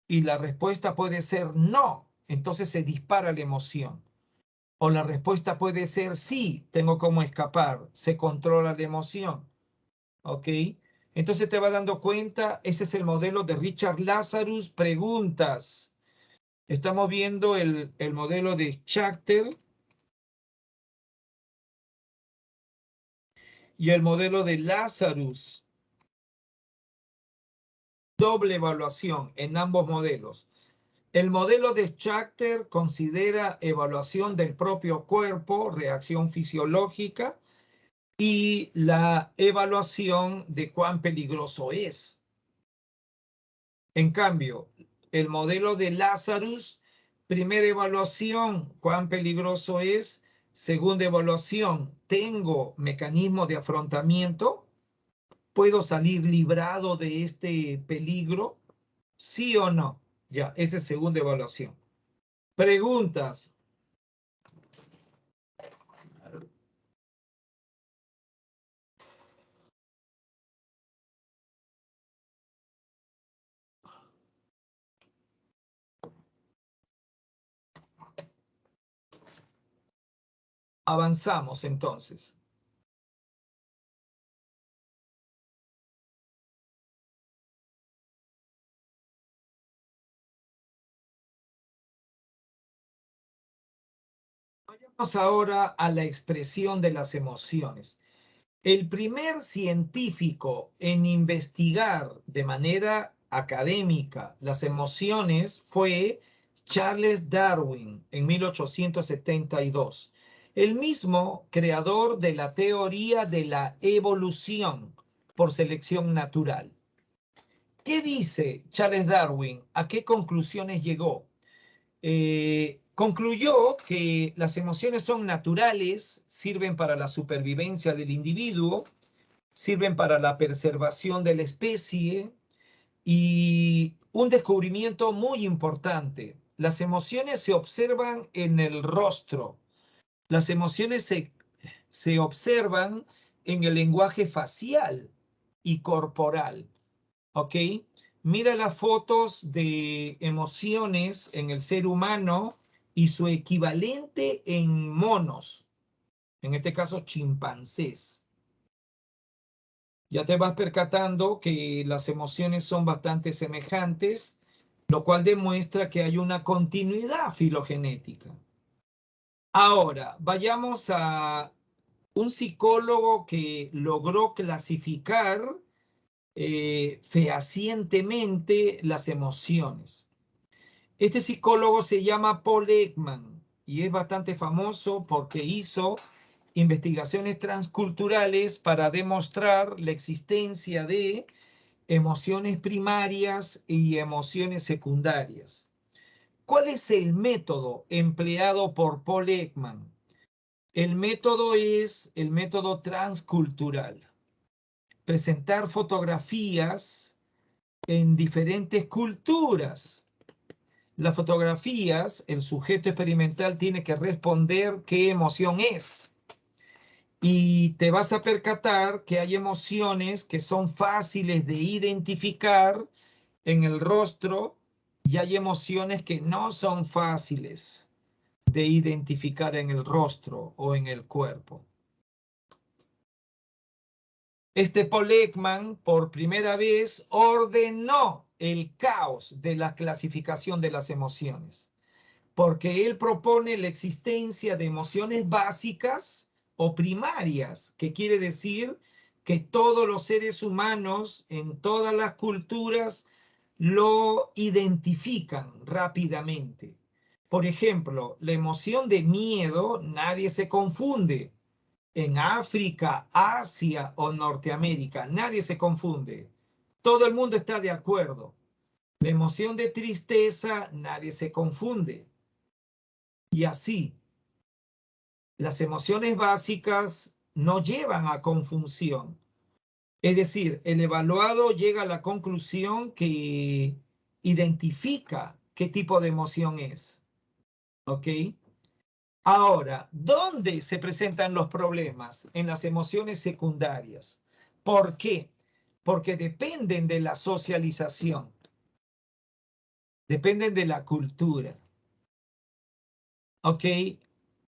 Y la respuesta puede ser no. Entonces se dispara la emoción. O la respuesta puede ser sí, tengo cómo escapar. Se controla la emoción. ¿Ok? Entonces te vas dando cuenta, ese es el modelo de Richard Lazarus. Preguntas. Estamos viendo el modelo de Schachter y el modelo de Lazarus. Doble evaluación en ambos modelos. El modelo de Schachter considera evaluación del propio cuerpo, reacción fisiológica y la evaluación de cuán peligroso es. En cambio, el modelo de Lazarus Primera evaluación, ¿cuán peligroso es? Segunda evaluación, ¿tengo mecanismo de afrontamiento? ¿Puedo salir librado de este peligro? ¿Sí o no? Ya, esa es segunda evaluación. Preguntas. Avanzamos entonces. Vayamos ahora a la expresión de las emociones. El primer científico en investigar de manera académica las emociones fue Charles Darwin en 1872, el mismo creador de la teoría de la evolución por selección natural. ¿Qué dice Charles Darwin? ¿A qué conclusiones llegó? Concluyó que las emociones son naturales, sirven para la supervivencia del individuo, sirven para la preservación de la especie y un descubrimiento muy importante. Las emociones se observan en el rostro, las emociones se observan en el lenguaje facial y corporal. ¿Ok? Mira las fotos de emociones en el ser humano y su equivalente en monos, en este caso chimpancés. Ya te vas percatando que las emociones son bastante semejantes, lo cual demuestra que hay una continuidad filogenética. Ahora, vayamos a un psicólogo que logró clasificar fehacientemente las emociones. Este psicólogo se llama Paul Ekman y es bastante famoso porque hizo investigaciones transculturales para demostrar la existencia de emociones primarias y emociones secundarias. ¿Cuál es el método empleado por Paul Ekman? El método es el método transcultural. Presentar fotografías en diferentes culturas. Las fotografías, el sujeto experimental tiene que responder qué emoción es. Y te vas a percatar que hay emociones que son fáciles de identificar en el rostro y hay emociones que no son fáciles de identificar en el rostro o en el cuerpo. Este Paul Ekman por primera vez ordenó el caos de la clasificación de las emociones, porque él propone la existencia de emociones básicas o primarias, que quiere decir que todos los seres humanos en todas las culturas lo identifican rápidamente. Por ejemplo, la emoción de miedo, nadie se confunde en África, Asia o Norteamérica. Nadie se confunde. Todo el mundo está de acuerdo. La emoción de tristeza, nadie se confunde. Y así, las emociones básicas no llevan a confusión. Es decir, el evaluado llega a la conclusión que identifica qué tipo de emoción es. ¿Ok? Ahora, ¿dónde se presentan los problemas? En las emociones secundarias. ¿Por qué? Porque dependen de la socialización, dependen de la cultura. ¿Ok?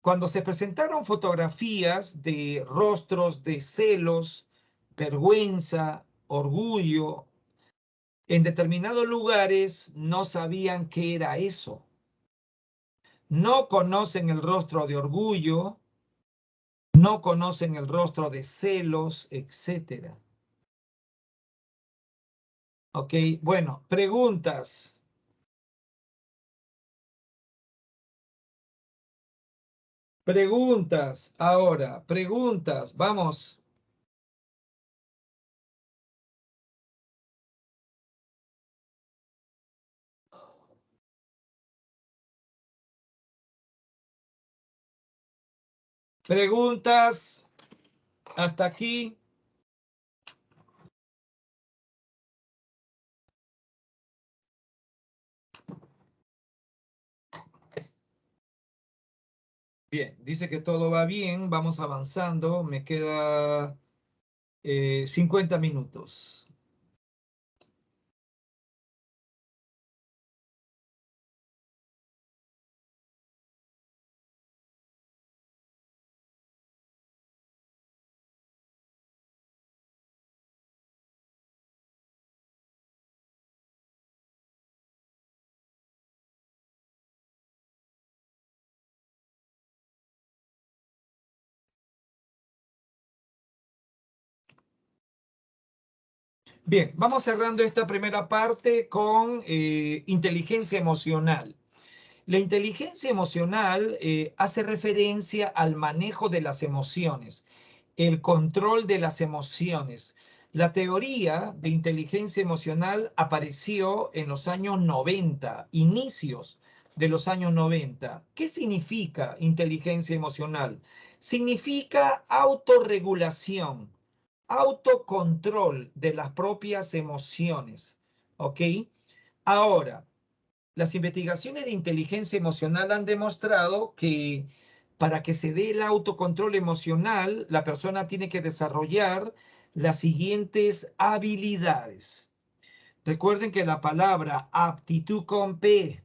Cuando se presentaron fotografías de rostros de celos, vergüenza, orgullo, en determinados lugares no sabían qué era eso. No conocen el rostro de orgullo, no conocen el rostro de celos, etcétera. Ok, bueno, preguntas. Preguntas, ahora, preguntas, vamos. ¿Preguntas hasta aquí? Bien, dice que todo va bien, vamos avanzando, me queda 50 minutos. Bien, vamos cerrando esta primera parte con inteligencia emocional. La inteligencia emocional hace referencia al manejo de las emociones, el control de las emociones. La teoría de inteligencia emocional apareció en los años 90, inicios de los años 90. ¿Qué significa inteligencia emocional? Significa autorregulación, autocontrol de las propias emociones. ¿Ok? Ahora, las investigaciones de inteligencia emocional han demostrado que para que se dé el autocontrol emocional, la persona tiene que desarrollar las siguientes habilidades. Recuerden que la palabra aptitud con P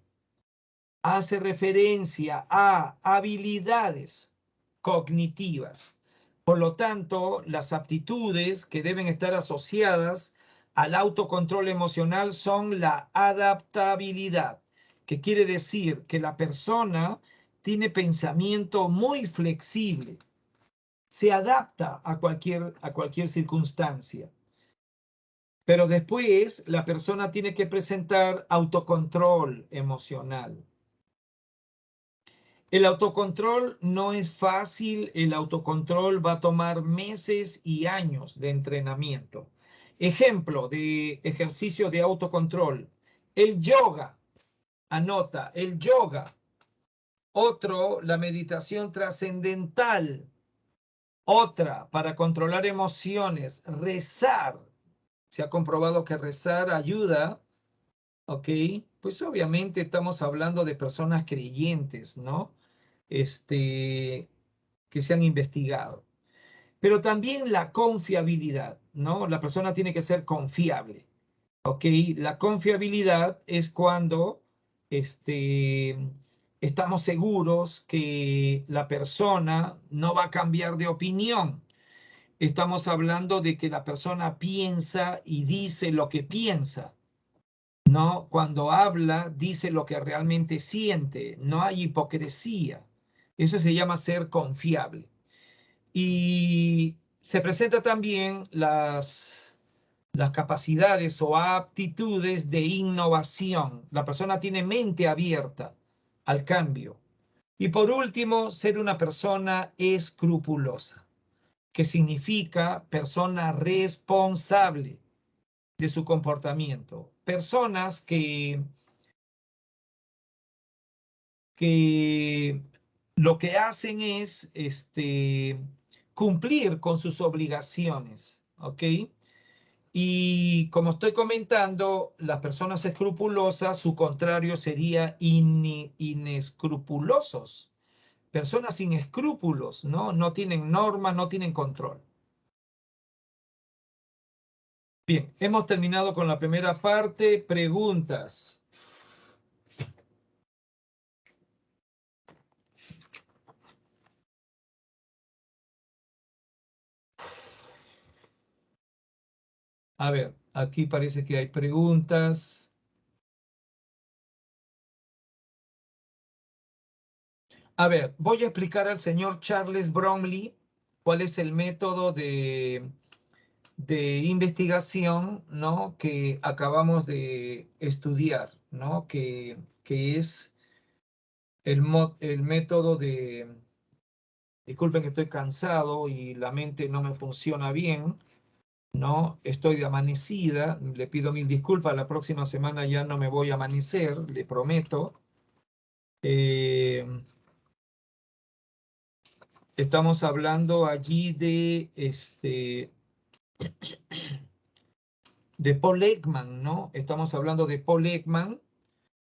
hace referencia a habilidades cognitivas. Por lo tanto, las aptitudes que deben estar asociadas al autocontrol emocional son la adaptabilidad, que quiere decir que la persona tiene pensamiento muy flexible, se adapta a cualquier circunstancia. Pero después la persona tiene que presentar autocontrol emocional. El autocontrol no es fácil, el autocontrol va a tomar meses y años de entrenamiento. Ejemplo de ejercicio de autocontrol, el yoga, anota, el yoga. Otro, la meditación trascendental. Otra, para controlar emociones, rezar. Se ha comprobado que rezar ayuda, ¿ok? Pues obviamente estamos hablando de personas creyentes, ¿no? Que se han investigado. Pero también la confiabilidad, ¿no? La persona tiene que ser confiable, ¿ok? La confiabilidad es cuando estamos seguros que la persona no va a cambiar de opinión. Estamos hablando de que la persona piensa y dice lo que piensa, ¿no? Cuando habla, dice lo que realmente siente, no hay hipocresía. Eso se llama ser confiable. Y se presenta también las capacidades o aptitudes de innovación. La persona tiene mente abierta al cambio. Y por último, ser una persona escrupulosa, que significa persona responsable de su comportamiento. Personas que lo que hacen es cumplir con sus obligaciones, ¿ok? Y como estoy comentando, las personas escrupulosas, su contrario sería inescrupulosos. Personas sin escrúpulos, ¿no? No tienen norma, no tienen control. Bien, hemos terminado con la primera parte. Preguntas. A ver, aquí parece que hay preguntas. A ver, voy a explicar al señor Charles Bromley cuál es el método de investigación, ¿no? Que acabamos de estudiar, ¿no? Que es el método de... Disculpen que estoy cansado y la mente no me funciona bien, ¿no? Estoy de amanecida, le pido mil disculpas, la próxima semana ya no me voy a amanecer, le prometo. Estamos hablando allí de Paul Ekman, ¿no? Estamos hablando de Paul Ekman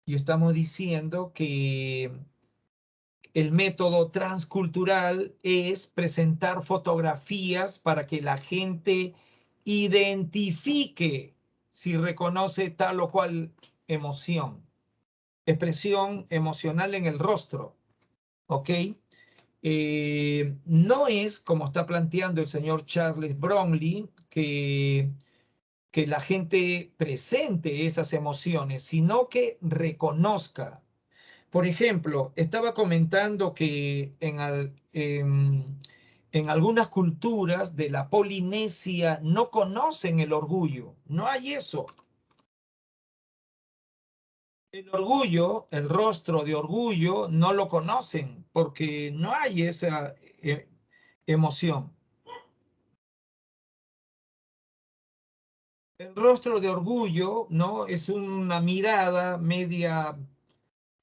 y estamos diciendo que el método transcultural es presentar fotografías para que la gente identifique si reconoce tal o cual emoción, expresión emocional en el rostro, ¿ok? No es como está planteando el señor Charles Bromley que la gente presente esas emociones, sino que reconozca. Por ejemplo, estaba comentando que en algunas culturas de la Polinesia no conocen el orgullo, no hay eso. El orgullo, el rostro de orgullo, no lo conocen porque no hay esa emoción. El rostro de orgullo, ¿no? Es una mirada media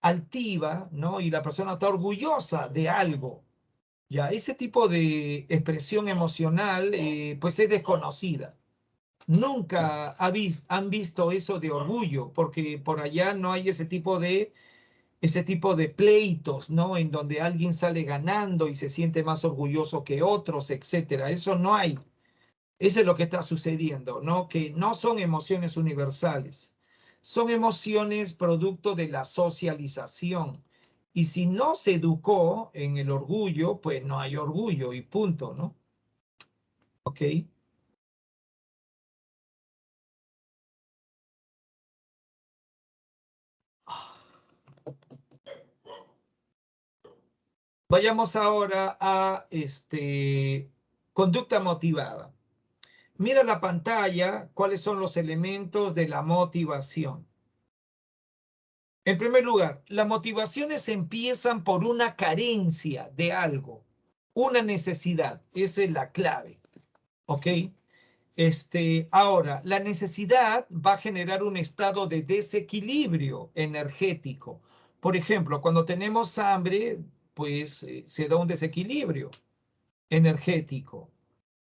altiva, ¿no? Y la persona está orgullosa de algo. Ya, ese tipo de expresión emocional, pues es desconocida. Nunca han visto eso de orgullo, porque por allá no hay ese tipo de pleitos, ¿no? En donde alguien sale ganando y se siente más orgulloso que otros, etcétera. Eso no hay. Eso es lo que está sucediendo, ¿no? Que no son emociones universales, son emociones producto de la socialización. Y si no se educó en el orgullo, pues no hay orgullo y punto, ¿no? ¿Ok? Vayamos ahora a conducta motivada. Mira la pantalla, cuáles son los elementos de la motivación. En primer lugar, las motivaciones empiezan por una carencia de algo, una necesidad. Esa es la clave. ¿Ok? Ahora, la necesidad va a generar un estado de desequilibrio energético. Por ejemplo, cuando tenemos hambre, pues se da un desequilibrio energético.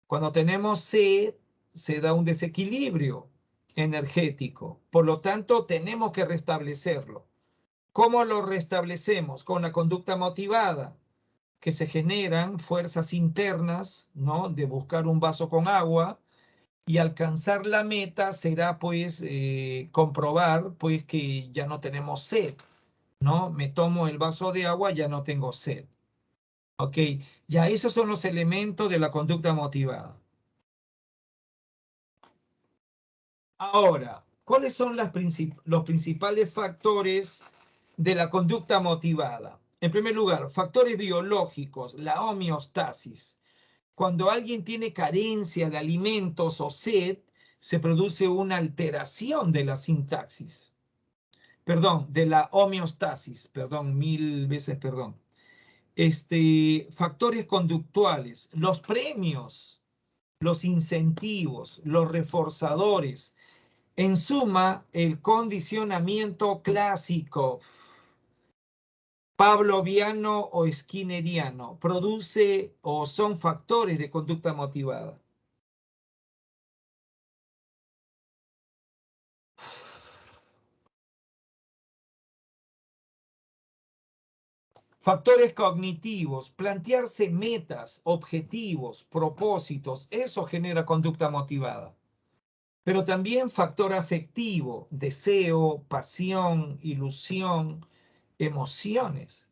Cuando tenemos sed, se da un desequilibrio energético. Por lo tanto, tenemos que restablecerlo. ¿Cómo lo restablecemos? Con la conducta motivada, que se generan fuerzas internas, ¿no? De buscar un vaso con agua y alcanzar la meta será pues comprobar pues que ya no tenemos sed, ¿no? Me tomo el vaso de agua, ya no tengo sed. Ok, ya esos son los elementos de la conducta motivada. Ahora, ¿cuáles son los principales factores de la conducta motivada? En primer lugar, factores biológicos, la homeostasis. Cuando alguien tiene carencia de alimentos o sed, se produce una alteración de la sintaxis. Perdón, de la homeostasis. Perdón, mil veces perdón. Factores conductuales, los premios, los incentivos, los reforzadores. En suma, el condicionamiento clásico, pavloviano o skinneriano, produce o son factores de conducta motivada. Factores cognitivos, plantearse metas, objetivos, propósitos, eso genera conducta motivada. Pero también factor afectivo, deseo, pasión, ilusión, emociones.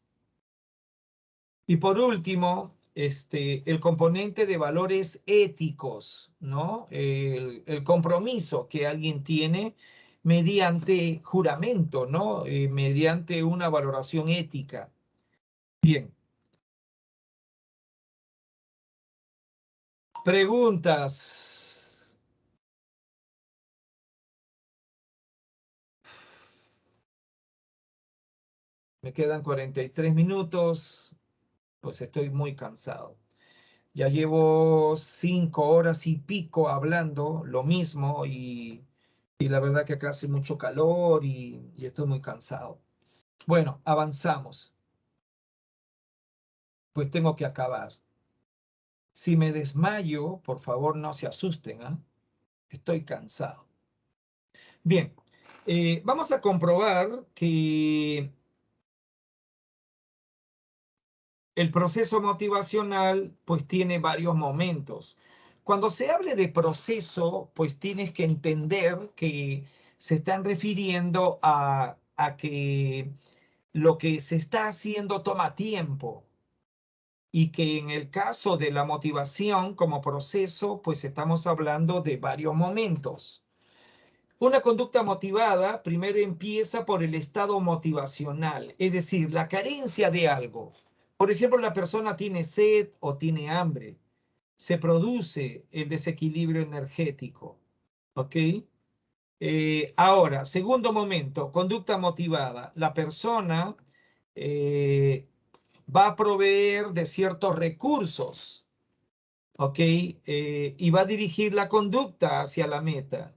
Y por último, el componente de valores éticos, ¿no? El compromiso que alguien tiene mediante juramento, ¿no? Mediante una valoración ética. Bien. Preguntas. Me quedan 43 minutos, pues estoy muy cansado. Ya llevo 5 horas y pico hablando lo mismo y la verdad que acá hace mucho calor y estoy muy cansado. Bueno, avanzamos. Pues tengo que acabar. Si me desmayo, por favor no se asusten, ¿ah? Estoy cansado. Bien, vamos a comprobar que el proceso motivacional pues tiene varios momentos. Cuando se hable de proceso, pues tienes que entender que se están refiriendo a que lo que se está haciendo toma tiempo y que en el caso de la motivación como proceso, pues estamos hablando de varios momentos. Una conducta motivada primero empieza por el estado motivacional, es decir, la carencia de algo. Por ejemplo, la persona tiene sed o tiene hambre. Se produce el desequilibrio energético. ¿Ok? Ahora, segundo momento, conducta motivada. La persona eh, va a proveer de ciertos recursos. ¿Ok? Y va a dirigir la conducta hacia la meta.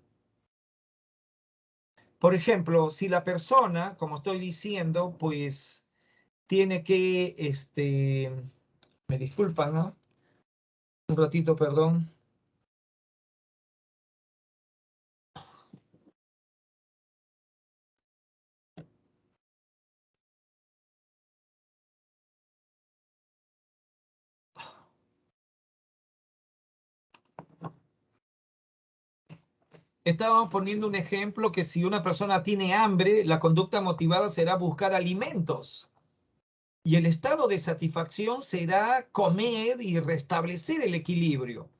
Por ejemplo, si la persona, como estoy diciendo, pues tiene que, me disculpan, ¿no? Un ratito, perdón. Estábamos poniendo un ejemplo que si una persona tiene hambre, la conducta motivada será buscar alimentos. Y el estado de satisfacción será comer y restablecer el equilibrio.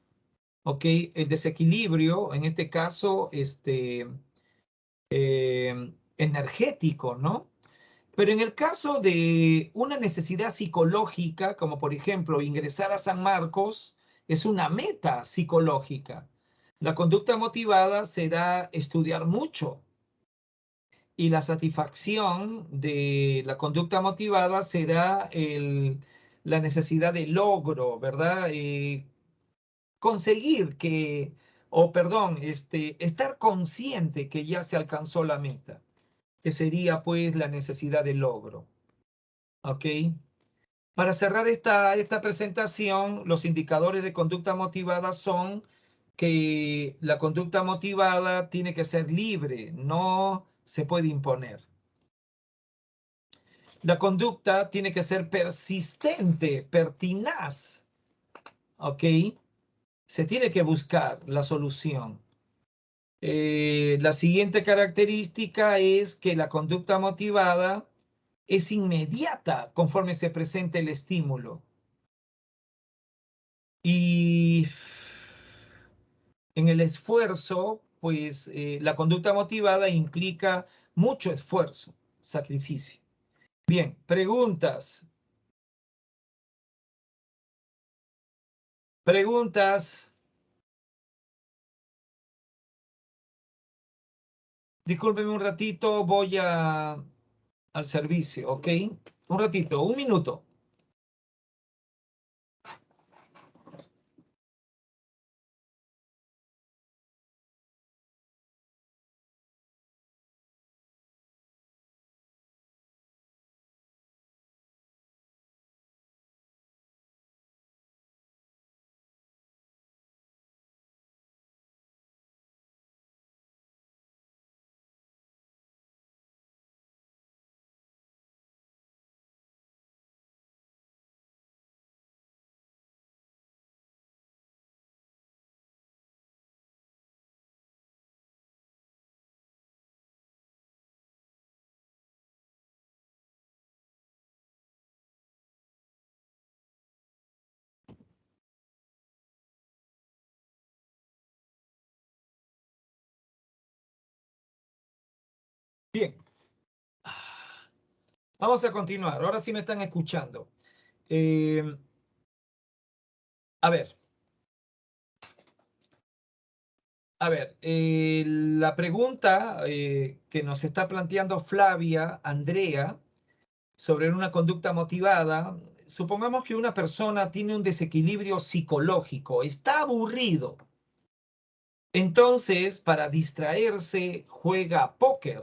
¿Ok? El desequilibrio, en este caso, energético, ¿no? Pero en el caso de una necesidad psicológica, como por ejemplo ingresar a San Marcos, es una meta psicológica. La conducta motivada será estudiar mucho y la satisfacción de la conducta motivada será la necesidad de logro, ¿verdad? Conseguir que, o perdón, estar consciente que ya se alcanzó la meta, que sería pues la necesidad de logro. ¿Ok? Para cerrar esta presentación, los indicadores de conducta motivada son que la conducta motivada tiene que ser libre, no se puede imponer. La conducta tiene que ser persistente, pertinaz, ¿ok? Se tiene que buscar la solución. La siguiente característica es que la conducta motivada es inmediata conforme se presenta el estímulo. Y en el esfuerzo, pues la conducta motivada implica mucho esfuerzo, sacrificio. Bien, preguntas. Preguntas. Discúlpeme un ratito, voy al servicio, ¿ok? Un ratito, un minuto. Bien. Vamos a continuar. Ahora sí me están escuchando. A ver. A ver, la pregunta que nos está planteando Flavia, Andrea, sobre una conducta motivada, supongamos que una persona tiene un desequilibrio psicológico, está aburrido. Entonces, para distraerse, juega póker,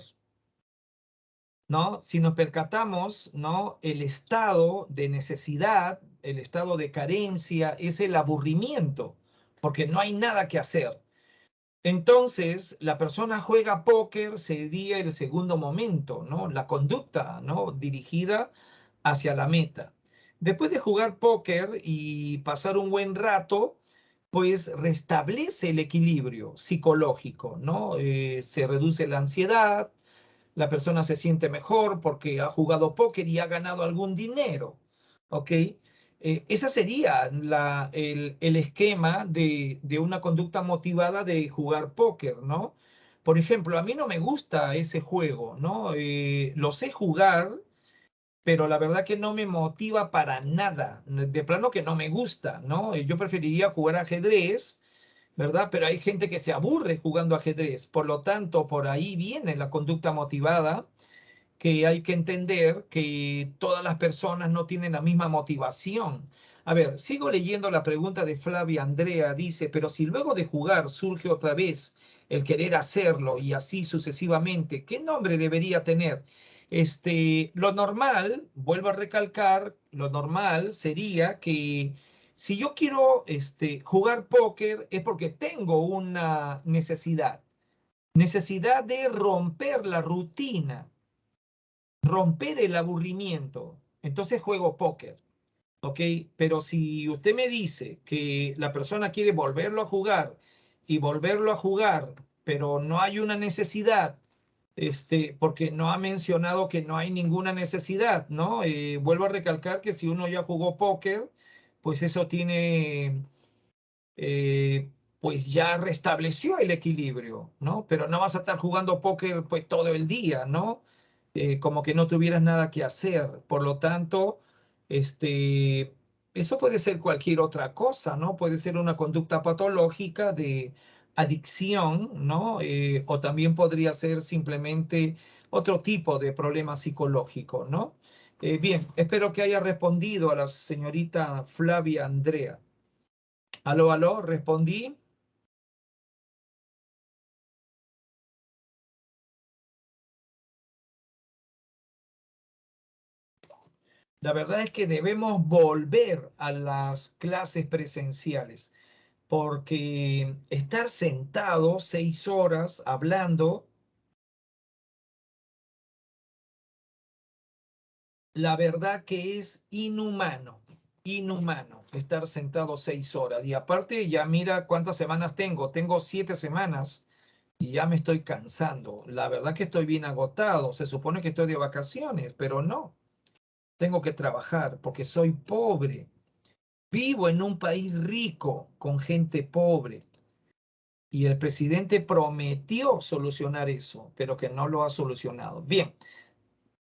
¿no? Si nos percatamos, ¿no? El estado de necesidad el estado de carencia, es el aburrimiento, porque no hay nada que hacer. Entonces, la persona juega póker sería el segundo momento, ¿no? La conducta, ¿no? Dirigida hacia la meta. Después de jugar póker y pasar un buen rato, pues restablece el equilibrio psicológico, ¿no? Se reduce la ansiedad, la persona se siente mejor porque ha jugado póker y ha ganado algún dinero, ¿ok? Esa sería el esquema de una conducta motivada de jugar póker, ¿no? Por ejemplo, a mí no me gusta ese juego, ¿no? Lo sé jugar, pero la verdad que no me motiva para nada. De plano que no me gusta, ¿no? Yo preferiría jugar ajedrez, ¿verdad? Pero hay gente que se aburre jugando ajedrez. Por lo tanto, por ahí viene la conducta motivada, que hay que entender que todas las personas no tienen la misma motivación. A ver, sigo leyendo la pregunta de Flavia Andrea. Dice, pero si luego de jugar surge otra vez el querer hacerlo y así sucesivamente, ¿qué nombre debería tener? Lo normal, vuelvo a recalcar, lo normal sería que si yo quiero jugar póker es porque tengo una necesidad de romper la rutina, romper el aburrimiento. Entonces juego póker, ¿ok? Pero si usted me dice que la persona quiere volverlo a jugar y volverlo a jugar, pero no hay una necesidad, porque no ha mencionado que no hay ninguna necesidad, ¿no? Vuelvo a recalcar que si uno ya jugó póker, pues eso tiene, pues ya restableció el equilibrio, ¿no? Pero no vas a estar jugando póker pues todo el día, ¿no? Como que no tuvieras nada que hacer. Por lo tanto, eso puede ser cualquier otra cosa, ¿no? Puede ser una conducta patológica de adicción, ¿no? O también podría ser simplemente otro tipo de problema psicológico, ¿no? Bien, espero que haya respondido a la señorita Flavia Andrea. Aló, aló, respondí. La verdad es que debemos volver a las clases presenciales, porque estar sentado 6 horas hablando, la verdad que es inhumano estar sentado 6 horas. Y aparte, ya mira cuántas semanas tengo 7 semanas y ya me estoy cansando. La verdad que estoy bien agotado. Se supone que estoy de vacaciones, pero no. Tengo que trabajar porque soy pobre. Vivo en un país rico con gente pobre y el presidente prometió solucionar eso, pero que no lo ha solucionado. Bien,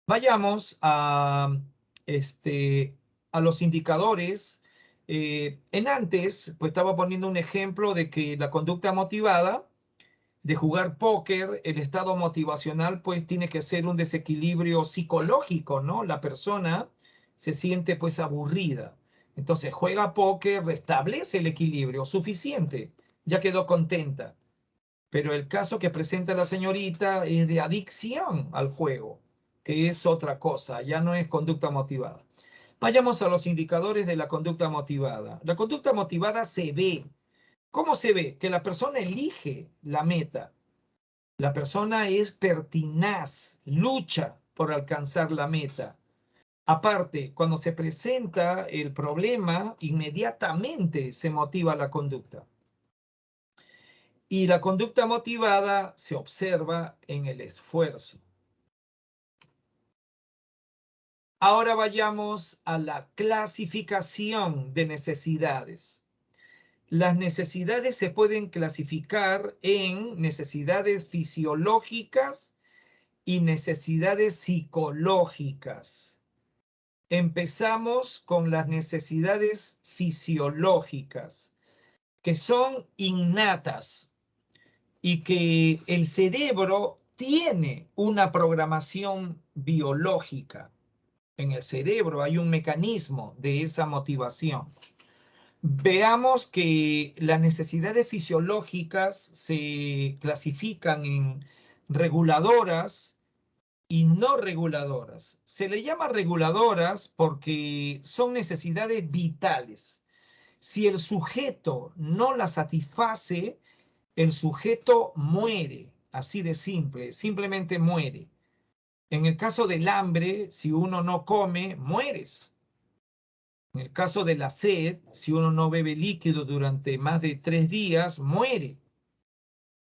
vayamos este, a los indicadores. En antes, pues estaba poniendo un ejemplo de que la conducta motivada de jugar póker, el estado motivacional, pues tiene que ser un desequilibrio psicológico, ¿no? La persona se siente pues aburrida. Entonces juega póker, restablece el equilibrio suficiente, ya quedó contenta. Pero el caso que presenta la señorita es de adicción al juego, que es otra cosa, ya no es conducta motivada. Vayamos a los indicadores de la conducta motivada. La conducta motivada se ve. ¿Cómo se ve? Que la persona elige la meta. La persona es pertinaz, lucha por alcanzar la meta. Aparte, cuando se presenta el problema, inmediatamente se motiva la conducta. Y la conducta motivada se observa en el esfuerzo. Ahora vayamos a la clasificación de necesidades. Las necesidades se pueden clasificar en necesidades fisiológicas y necesidades psicológicas. Empezamos con las necesidades fisiológicas, que son innatas y que el cerebro tiene una programación biológica. En el cerebro hay un mecanismo de esa motivación. Veamos que las necesidades fisiológicas se clasifican en reguladoras y no reguladoras. Se le llama reguladoras porque son necesidades vitales. Si el sujeto no las satisface, el sujeto muere, así de simple, simplemente muere. En el caso del hambre, si uno no come, mueres. En el caso de la sed, si uno no bebe líquido durante más de 3 días, muere.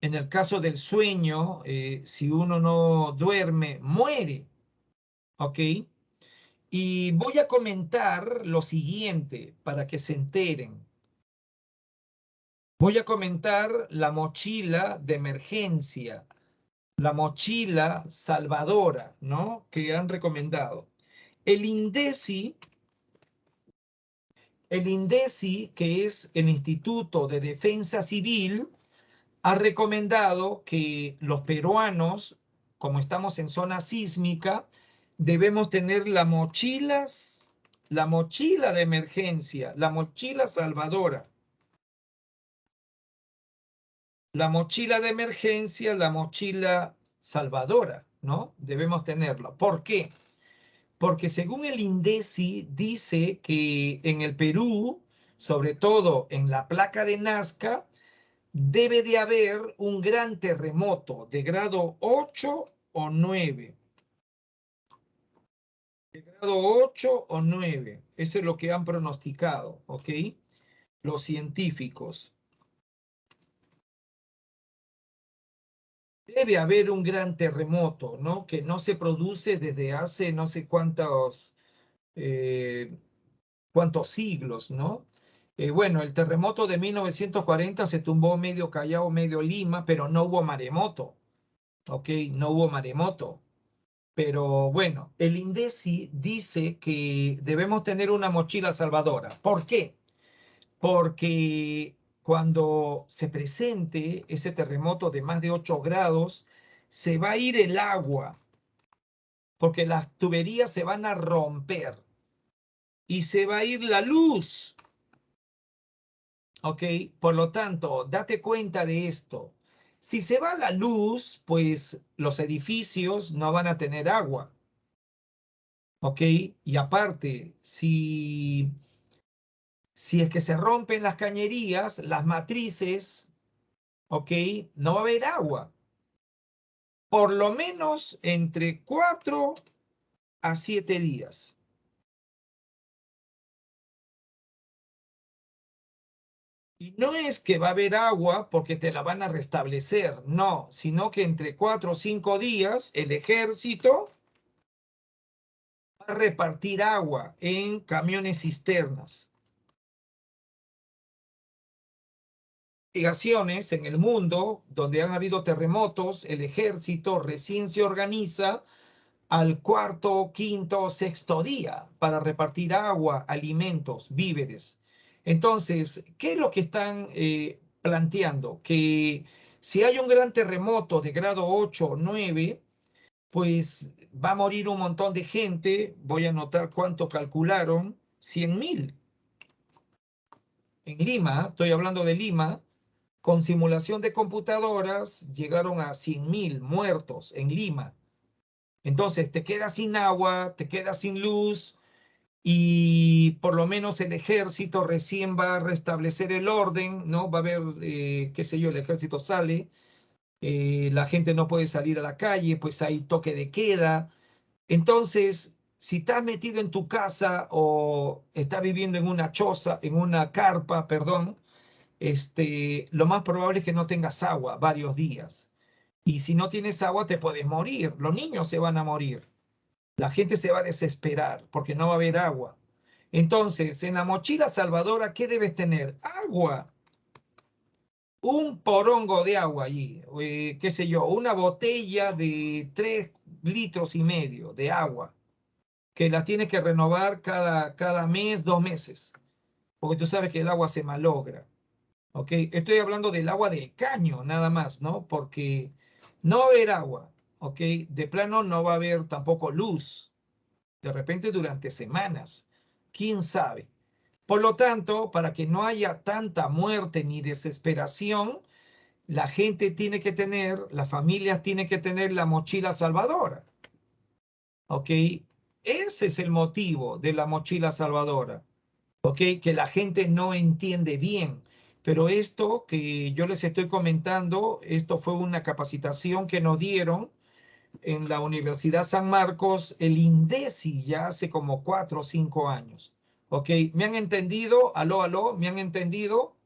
En el caso del sueño, si uno no duerme, muere. ¿Ok? Y voy a comentar lo siguiente para que se enteren. Voy a comentar la mochila de emergencia, la mochila salvadora, ¿no? Que han recomendado. El INDECI, que es el Instituto de Defensa Civil, ha recomendado que los peruanos, como estamos en zona sísmica, debemos tener la mochila de emergencia, la mochila salvadora. La mochila de emergencia, la mochila salvadora, ¿no? Debemos tenerla. ¿Por qué? Porque según el INDECI dice que en el Perú, sobre todo en la placa de Nazca, debe de haber un gran terremoto de grado 8 o 9. De grado 8 o 9. Eso es lo que han pronosticado, ¿ok? Los científicos. Debe haber un gran terremoto, ¿no? Que no se produce desde hace no sé cuántos siglos, ¿no? Bueno, el terremoto de 1940 se tumbó medio Callao, medio Lima, pero no hubo maremoto, ¿ok? No hubo maremoto. Pero bueno, el INDECI dice que debemos tener una mochila salvadora. ¿Por qué? Porque cuando se presente ese terremoto de más de 8 grados, se va a ir el agua, porque las tuberías se van a romper y se va a ir la luz. ¿Ok? Por lo tanto, date cuenta de esto. Si se va la luz, pues los edificios no van a tener agua. ¿Ok? Y aparte, si es que se rompen las cañerías, las matrices, ¿ok? No va a haber agua. Por lo menos entre 4 a 7 días. Y no es que va a haber agua porque te la van a restablecer, no, sino que entre 4 o 5 días el ejército va a repartir agua en camiones cisternas. Investigaciones en el mundo donde han habido terremotos, el ejército recién se organiza al cuarto, quinto, sexto día para repartir agua, alimentos, víveres. Entonces, ¿qué es lo que están planteando? Que si hay un gran terremoto de grado 8 o 9, pues va a morir un montón de gente. Voy a anotar cuánto calcularon: 100.000. En Lima, estoy hablando de Lima, con simulación de computadoras llegaron a 100.000 muertos en Lima. Entonces te quedas sin agua, te quedas sin luz y por lo menos el ejército recién va a restablecer el orden, ¿no? Va a haber, qué sé yo, el ejército sale, la gente no puede salir a la calle, pues hay toque de queda. Entonces, si estás metido en tu casa o estás viviendo en una choza, en una carpa, perdón, lo más probable es que no tengas agua varios días. Y si no tienes agua, te puedes morir. Los niños se van a morir. La gente se va a desesperar porque no va a haber agua. Entonces, en la mochila salvadora, ¿qué debes tener? Agua. Un porongo de agua allí. Qué sé yo, una botella de 3,5 litros de agua, que la tienes que renovar cada mes, 2 meses. Porque tú sabes que el agua se malogra. ¿Ok? Estoy hablando del agua del caño, nada más, ¿no? Porque no va a haber agua. ¿Ok? De plano no va a haber tampoco luz. De repente durante semanas. ¿Quién sabe? Por lo tanto, para que no haya tanta muerte ni desesperación, la gente tiene que tener, las familias tienen que tener la mochila salvadora. ¿ok? Ese es el motivo de la mochila salvadora, ¿ok? Que la gente no entiende bien. Pero esto que yo les estoy comentando, esto fue una capacitación que nos dieron en la Universidad San Marcos, el INDECI, ya hace como 4 o 5 años. ¿Ok? ¿Me han entendido? Aló, aló, ¿me han entendido?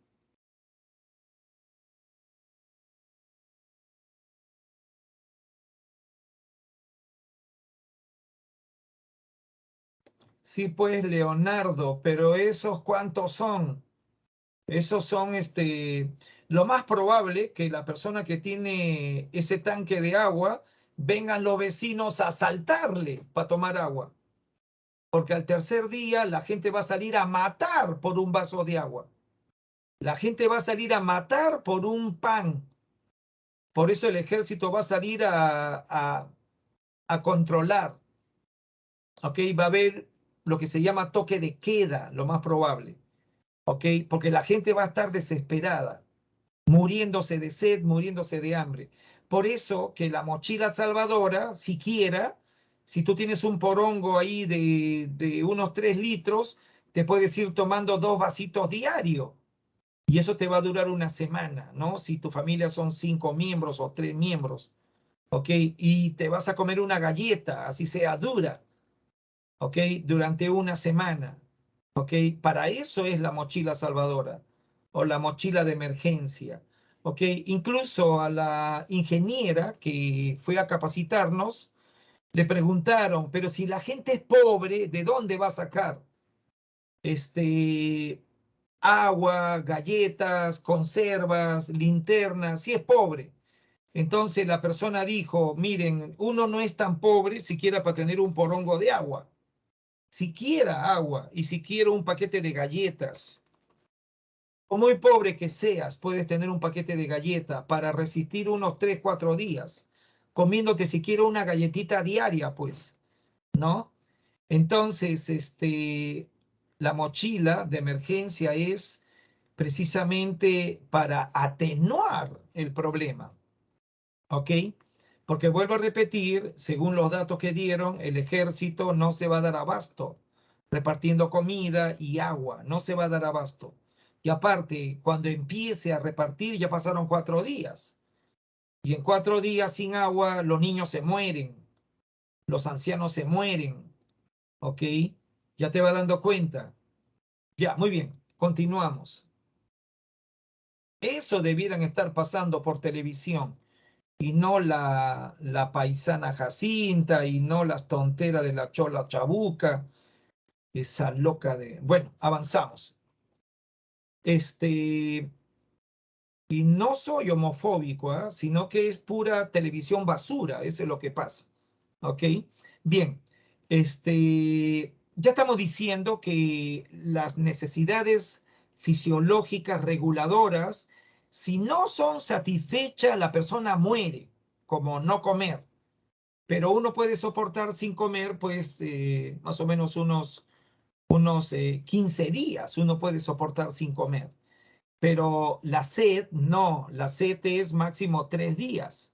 Sí, pues, Leonardo, pero esos cuántos son? Esos son, lo más probable que la persona que tiene ese tanque de agua, vengan los vecinos a asaltarle para tomar agua. Porque al tercer día la gente va a salir a matar por un vaso de agua. La gente va a salir a matar por un pan. Por eso el ejército va a salir a controlar. ¿Ok? Va a haber lo que se llama toque de queda, lo más probable. ¿Ok? Porque la gente va a estar desesperada, muriéndose de sed, muriéndose de hambre. Por eso que la mochila salvadora, siquiera, si tú tienes un porongo ahí de unos 3 litros, te puedes ir tomando 2 vasitos diarios. Y eso te va a durar una semana, ¿no? Si tu familia son 5 miembros o 3 miembros, ¿ok? Y te vas a comer una galleta, así sea dura, ¿ok? Durante una semana, ¿ok? Para eso es la mochila salvadora o la mochila de emergencia, ¿ok? Incluso a la ingeniera que fue a capacitarnos, le preguntaron, pero si la gente es pobre, ¿de dónde va a sacar? Agua, galletas, conservas, linternas, si es pobre. Entonces la persona dijo, miren, uno no es tan pobre siquiera para tener un porongo de agua, siquiera agua y siquiera un paquete de galletas. O muy pobre que seas, puedes tener un paquete de galletas para resistir unos 3, 4 días, comiéndote siquiera una galletita diaria, pues, ¿no? Entonces, la mochila de emergencia es precisamente para atenuar el problema, ¿ok? Porque vuelvo a repetir, según los datos que dieron, el ejército no se va a dar abasto repartiendo comida y agua, no se va a dar abasto. Y aparte, cuando empiece a repartir, ya pasaron 4 días. Y en 4 días sin agua, los niños se mueren, los ancianos se mueren, ¿ok? Ya te vas dando cuenta. Ya, muy bien, continuamos. Eso debieran estar pasando por televisión y no la paisana Jacinta y no las tonteras de la chola chabuca, esa loca de... Bueno, avanzamos. Y no soy homofóbico, ¿eh? Sino que es pura televisión basura, eso es lo que pasa. ¿Ok? Bien, ya estamos diciendo que las necesidades fisiológicas reguladoras, si no son satisfechas, la persona muere, como no comer. Pero uno puede soportar sin comer, pues, más o menos unos 15 días, uno puede soportar sin comer. Pero la sed, no, la sed es máximo 3 días.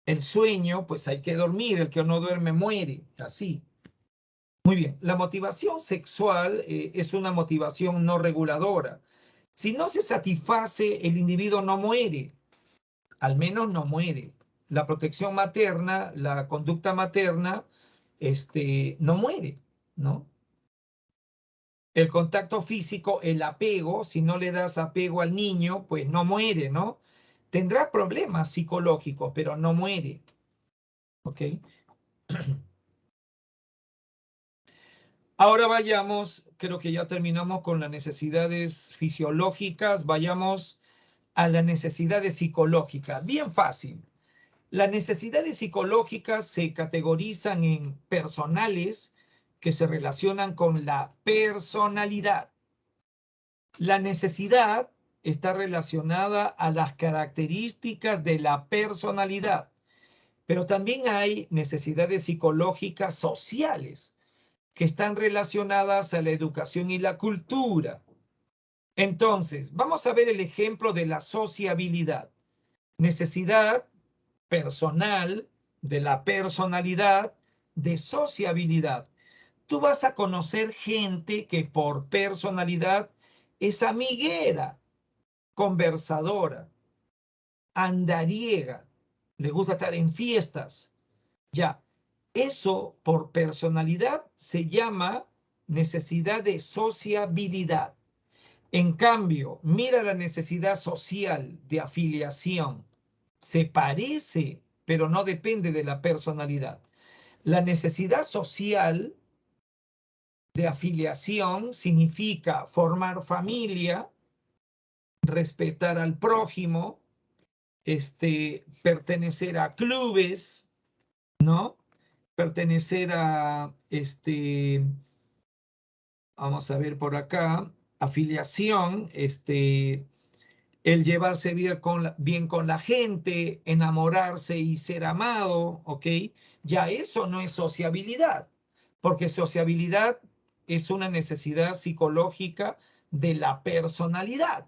El sueño, pues hay que dormir, el que no duerme muere, así. Muy bien, la motivación sexual es una motivación no reguladora. Si no se satisface, el individuo no muere, al menos no muere. La protección materna, la conducta materna, no muere, ¿no? El contacto físico, el apego, si no le das apego al niño, pues no muere, ¿no? Tendrá problemas psicológicos, pero no muere, ¿ok? Ahora vayamos, creo que ya terminamos con las necesidades fisiológicas, vayamos a las necesidades psicológicas. Bien fácil. Las necesidades psicológicas se categorizan en personales que se relacionan con la personalidad. La necesidad está relacionada a las características de la personalidad, pero también hay necesidades psicológicas sociales que están relacionadas a la educación y la cultura. Entonces, vamos a ver el ejemplo de la sociabilidad. Necesidad personal de la personalidad de sociabilidad. Tú vas a conocer gente que por personalidad es amiguera, conversadora, andariega, le gusta estar en fiestas. Ya, eso por personalidad se llama necesidad de sociabilidad. En cambio, mira la necesidad social de afiliación. Se parece, pero no depende de la personalidad. La necesidad social de afiliación significa formar familia, respetar al prójimo, pertenecer a clubes, ¿no? Pertenecer a, vamos a ver por acá, afiliación, el llevarse bien con la gente, enamorarse y ser amado, ¿ok? Ya eso no es sociabilidad, porque sociabilidad es una necesidad psicológica de la personalidad.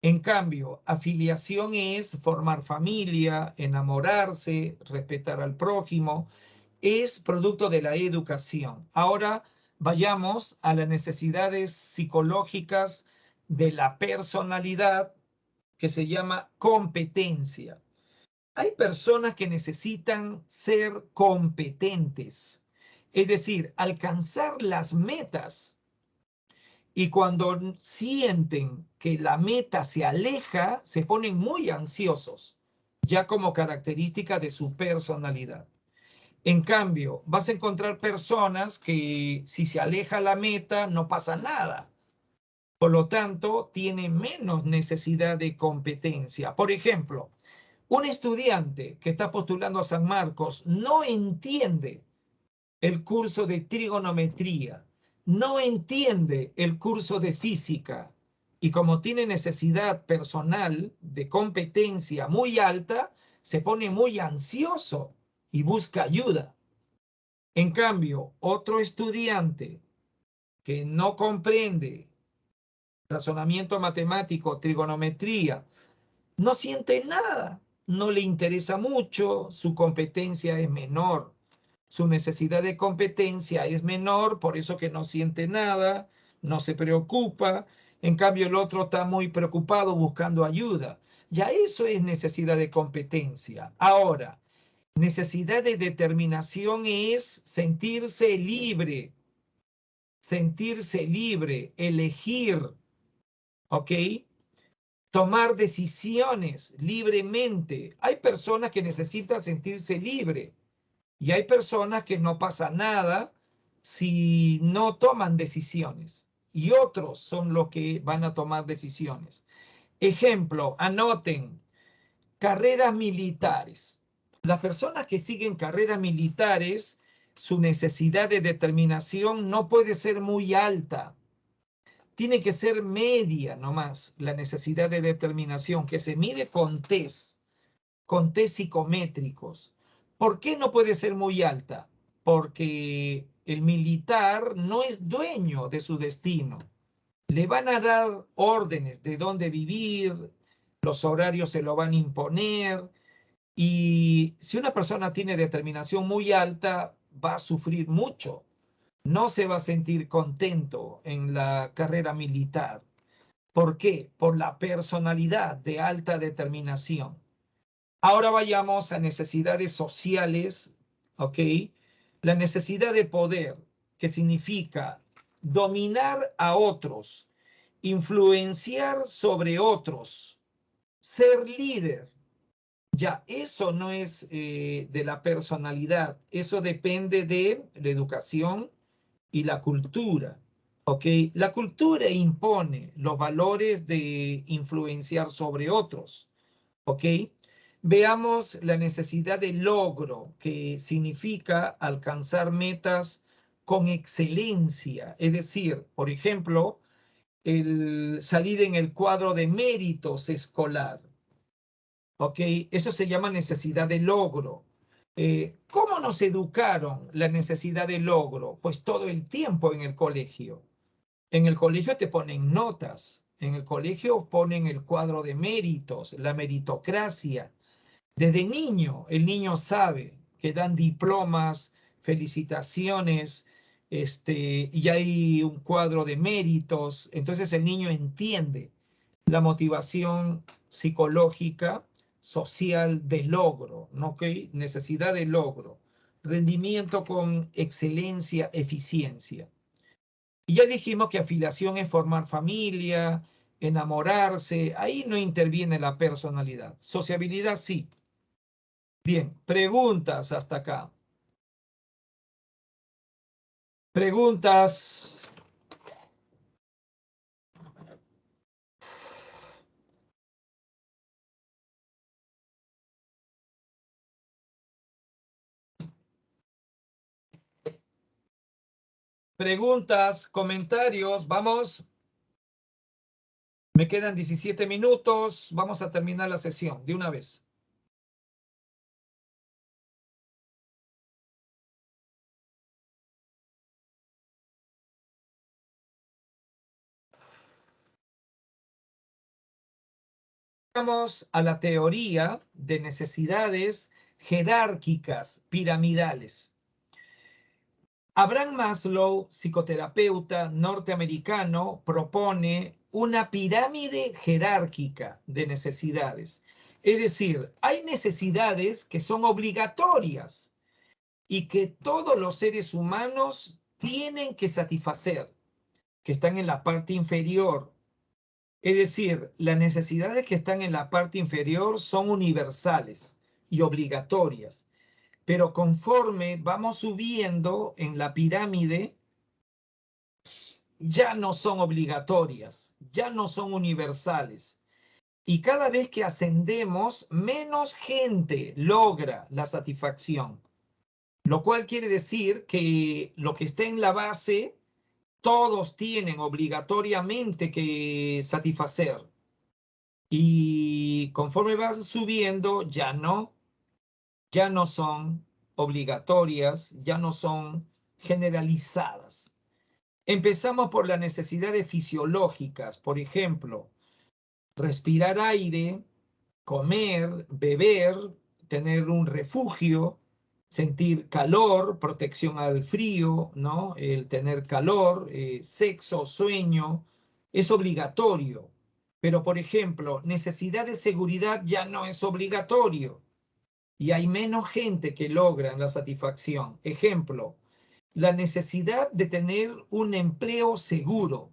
En cambio, afiliación es formar familia, enamorarse, respetar al prójimo, es producto de la educación. Ahora vayamos a las necesidades psicológicas de la personalidad, que se llama competencia. Hay personas que necesitan ser competentes, es decir, alcanzar las metas, y cuando sienten que la meta se aleja, se ponen muy ansiosos, ya como característica de su personalidad. En cambio, vas a encontrar personas que si se aleja la meta, no pasa nada. Por lo tanto, tiene menos necesidad de competencia. Por ejemplo, un estudiante que está postulando a San Marcos no entiende el curso de trigonometría, no entiende el curso de física, y como tiene necesidad personal de competencia muy alta, se pone muy ansioso y busca ayuda. En cambio, otro estudiante que no comprende razonamiento matemático, trigonometría, no siente nada, no le interesa mucho, su competencia es menor, su necesidad de competencia es menor, por eso que no siente nada, no se preocupa. En cambio, el otro está muy preocupado buscando ayuda. Ya eso es necesidad de competencia. Ahora, necesidad de determinación es sentirse libre, elegir, ¿ok? Tomar decisiones libremente. Hay personas que necesitan sentirse libre y hay personas que no pasa nada si no toman decisiones, y otros son los que van a tomar decisiones. Ejemplo, anoten, carreras militares. Las personas que siguen carreras militares, su necesidad de determinación no puede ser muy alta. Tiene que ser media nomás la necesidad de determinación, que se mide con test psicométricos. ¿Por qué no puede ser muy alta? Porque el militar no es dueño de su destino. Le van a dar órdenes de dónde vivir, los horarios se lo van a imponer, y si una persona tiene determinación muy alta, va a sufrir mucho. No se va a sentir contento en la carrera militar. ¿Por qué? Por la personalidad de alta determinación. Ahora vayamos a necesidades sociales, ¿ok? La necesidad de poder, que significa dominar a otros, influenciar sobre otros, ser líder. Ya, eso no es de la personalidad, eso depende de la educación y la cultura, ¿ok? La cultura impone los valores de influenciar sobre otros, ¿ok? Veamos la necesidad de logro, que significa alcanzar metas con excelencia, es decir, por ejemplo, el salir en el cuadro de méritos escolar, ¿ok? Eso se llama necesidad de logro. ¿Cómo nos educaron la necesidad de logro? Pues todo el tiempo en el colegio. En el colegio te ponen notas, en el colegio ponen el cuadro de méritos, la meritocracia. Desde niño, el niño sabe que dan diplomas, felicitaciones, y hay un cuadro de méritos. Entonces el niño entiende la motivación psicológica, social de logro, ¿no? ¿Ok? Necesidad de logro, rendimiento con excelencia, eficiencia. Y ya dijimos que afiliación es formar familia, enamorarse, ahí no interviene la personalidad. Sociabilidad sí. Bien, preguntas hasta acá. Preguntas. Preguntas, comentarios, vamos. Me quedan 17 minutos, vamos a terminar la sesión de una vez. Vamos a la teoría de necesidades jerárquicas piramidales. Abraham Maslow, psicoterapeuta norteamericano, propone una pirámide jerárquica de necesidades. Es decir, hay necesidades que son obligatorias y que todos los seres humanos tienen que satisfacer, que están en la parte inferior. Es decir, las necesidades que están en la parte inferior son universales y obligatorias, pero conforme vamos subiendo en la pirámide, ya no son obligatorias, ya no son universales. Y cada vez que ascendemos, menos gente logra la satisfacción, lo cual quiere decir que lo que está en la base, todos tienen obligatoriamente que satisfacer. Y conforme vas subiendo, ya no son obligatorias, ya no son generalizadas. Empezamos por las necesidades fisiológicas, por ejemplo, respirar aire, comer, beber, tener un refugio, sentir calor, protección al frío, ¿no? El tener calor, sexo, sueño, es obligatorio. Pero, por ejemplo, necesidad de seguridad ya no es obligatorio y hay menos gente que logra la satisfacción. Ejemplo, la necesidad de tener un empleo seguro.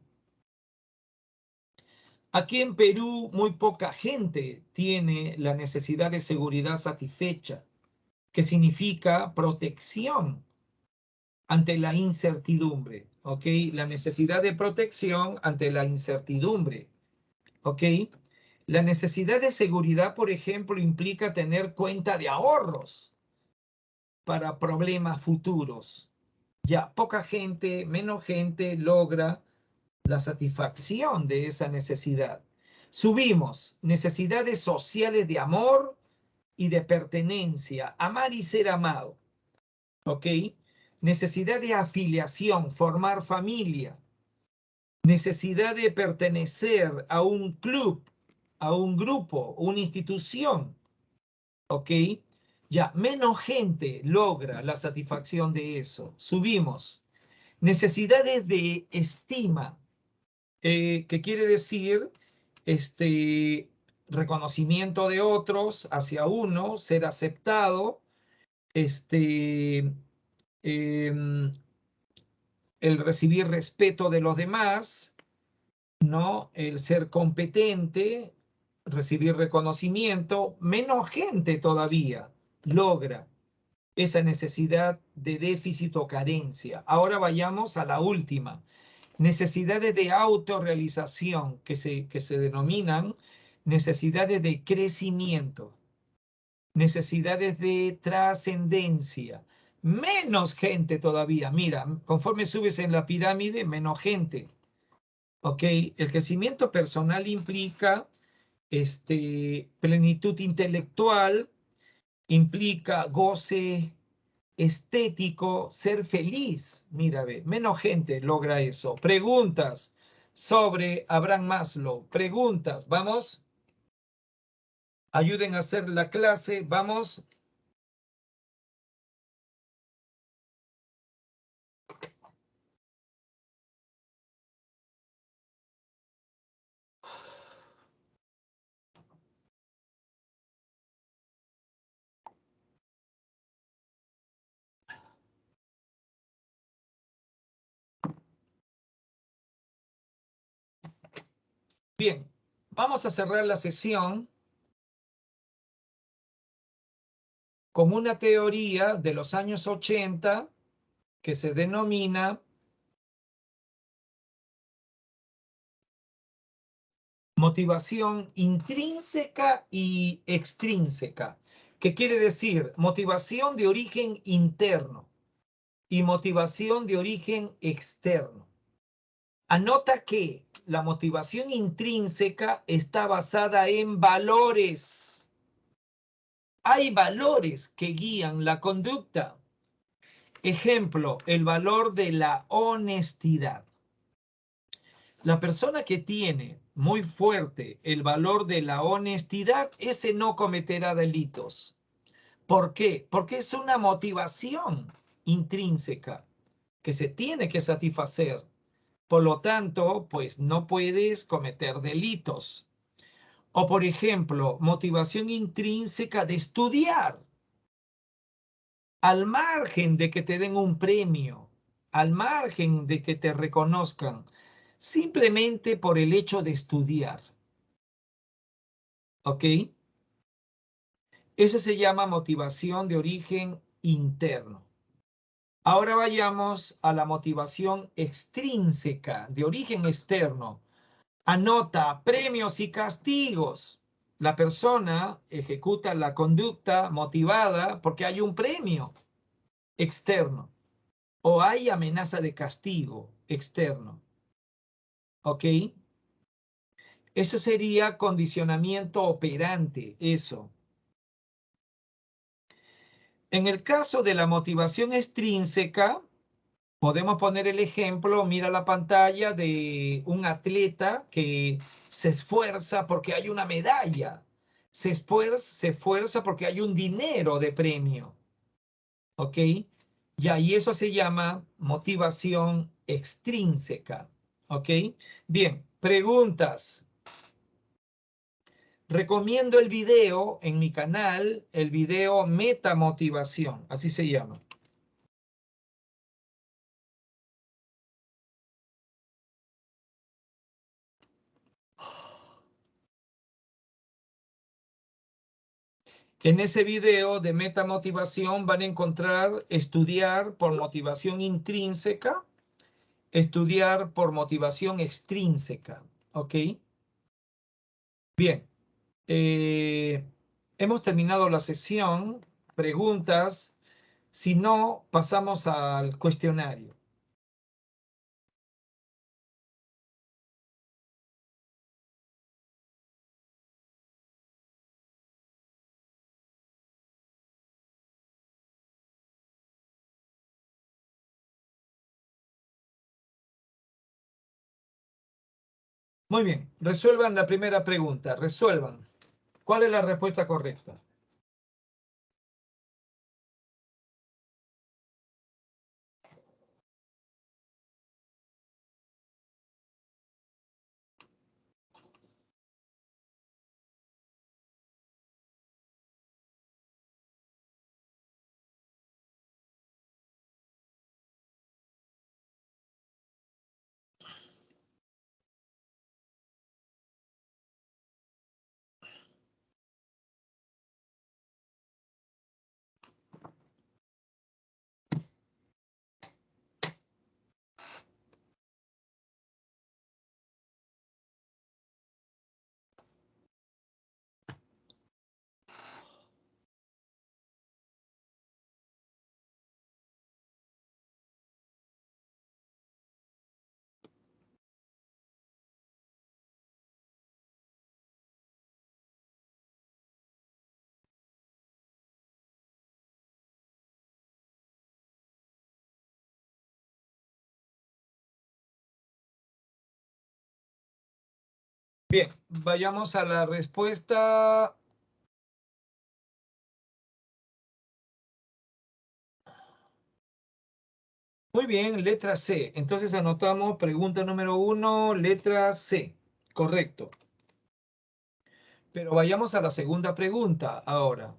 Aquí en Perú muy poca gente tiene la necesidad de seguridad satisfecha, que significa protección ante la incertidumbre, ¿ok? La necesidad de protección ante la incertidumbre, ¿ok? La necesidad de seguridad, por ejemplo, implica tener cuenta de ahorros para problemas futuros. Ya poca gente, menos gente logra la satisfacción de esa necesidad. Subimos necesidades sociales de amor y de pertenencia, amar y ser amado, ¿ok? Necesidad de afiliación, formar familia, necesidad de pertenecer a un club, a un grupo, una institución, ¿ok? Ya, menos gente logra la satisfacción de eso. Subimos. Necesidades de estima, que quiere decir reconocimiento de otros hacia uno, ser aceptado, em, el recibir respeto de los demás, ¿no? El ser competente, recibir reconocimiento, menos gente todavía logra esa necesidad de déficit o carencia. Ahora vayamos a la última. Necesidades de autorrealización que se denominan necesidades de crecimiento, necesidades de trascendencia. Menos gente todavía. Mira, conforme subes en la pirámide, menos gente. ¿Ok? El crecimiento personal implica plenitud intelectual, implica goce estético, ser feliz. Mira, ve, menos gente logra eso. Preguntas sobre Abraham Maslow. Preguntas, vamos. Ayuden a hacer la clase, vamos. Bien, vamos a cerrar la sesión con una teoría de los años 80 que se denomina motivación intrínseca y extrínseca. ¿Qué quiere decir? Motivación de origen interno y motivación de origen externo. Anota que la motivación intrínseca está basada en valores. Hay valores que guían la conducta. Ejemplo, el valor de la honestidad. La persona que tiene muy fuerte el valor de la honestidad, ese no cometerá delitos. ¿Por qué? Porque es una motivación intrínseca que se tiene que satisfacer. Por lo tanto, pues no puedes cometer delitos. O por ejemplo, motivación intrínseca de estudiar, al margen de que te den un premio, al margen de que te reconozcan, simplemente por el hecho de estudiar. ¿Ok? Eso se llama motivación de origen interno. Ahora vayamos a la motivación extrínseca, de origen externo. Anota premios y castigos. La persona ejecuta la conducta motivada porque hay un premio externo o hay amenaza de castigo externo. ¿Ok? Eso sería condicionamiento operante, eso. En el caso de la motivación extrínseca, podemos poner el ejemplo, mira la pantalla de un atleta que se esfuerza porque hay una medalla, se esfuerza porque hay un dinero de premio, ¿ok? Y eso se llama motivación extrínseca, ¿ok? Bien, preguntas. Recomiendo el video en mi canal, el video Metamotivación, así se llama. En ese video de metamotivación van a encontrar estudiar por motivación intrínseca, estudiar por motivación extrínseca. ¿Ok? Bien. Hemos terminado la sesión. Preguntas. Si no, pasamos al cuestionario. Muy bien. Resuelvan la primera pregunta. Resuelvan. ¿Cuál es la respuesta correcta? Bien, vayamos a la respuesta. Muy bien, letra C. Entonces anotamos pregunta número 1, letra C. Correcto. Pero vayamos a la segunda pregunta ahora.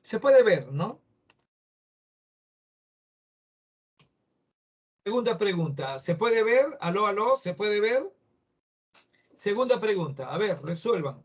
Se puede ver, ¿no? Segunda pregunta, ¿se puede ver? Aló, aló, ¿se puede ver? Segunda pregunta, a ver, resuelvan.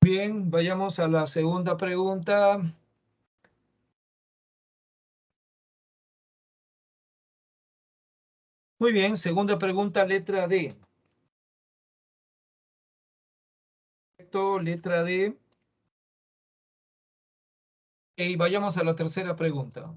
Bien, vayamos a la segunda pregunta. Muy bien, segunda pregunta, letra D. Correcto, letra D. Y vayamos a la tercera pregunta.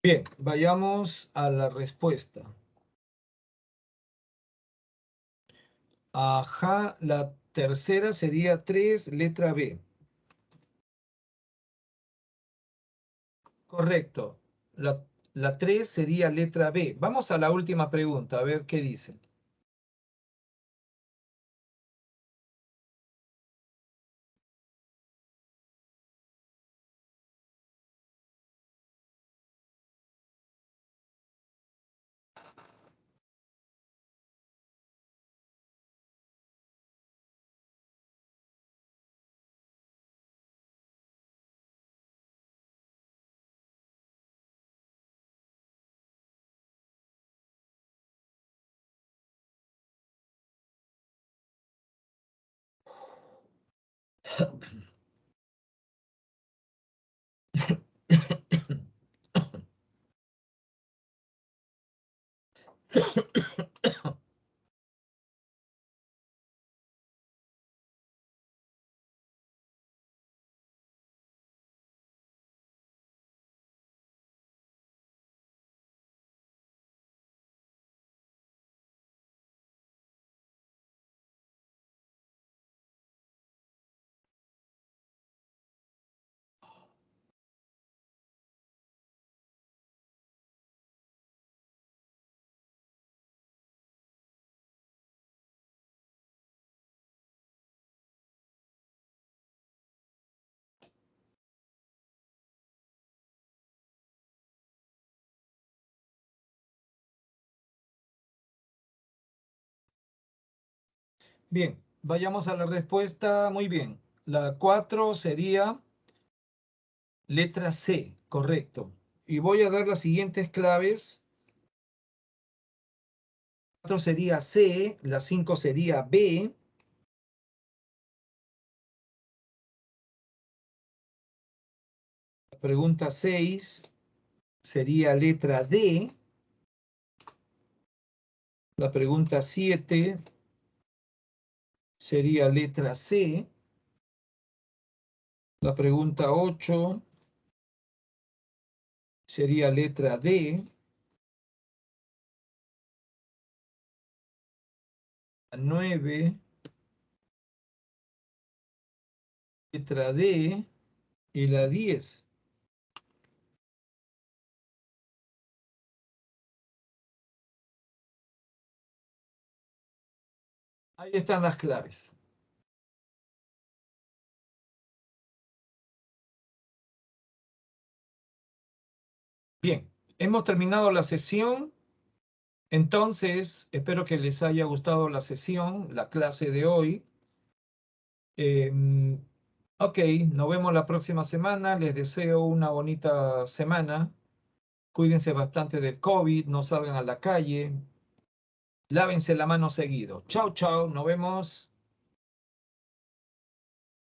Bien, vayamos a la respuesta. Ajá, la tercera sería 3, letra B. Correcto. La 3 sería letra B. Vamos a la última pregunta, a ver qué dice. Bien, vayamos a la respuesta. Muy bien. La 4 sería letra C, correcto. Y voy a dar las siguientes claves. 4 sería C, la 5 sería B. La pregunta 6 sería letra D. La pregunta 7 sería letra C. La pregunta 8 sería letra D. La 9, letra D. Y la 10. Ahí están las claves. Bien, hemos terminado la sesión. Entonces, espero que les haya gustado la sesión, la clase de hoy. Ok, nos vemos la próxima semana. Les deseo una bonita semana. Cuídense bastante del COVID, no salgan a la calle. Lávense la mano seguido. Chao, chao, nos vemos.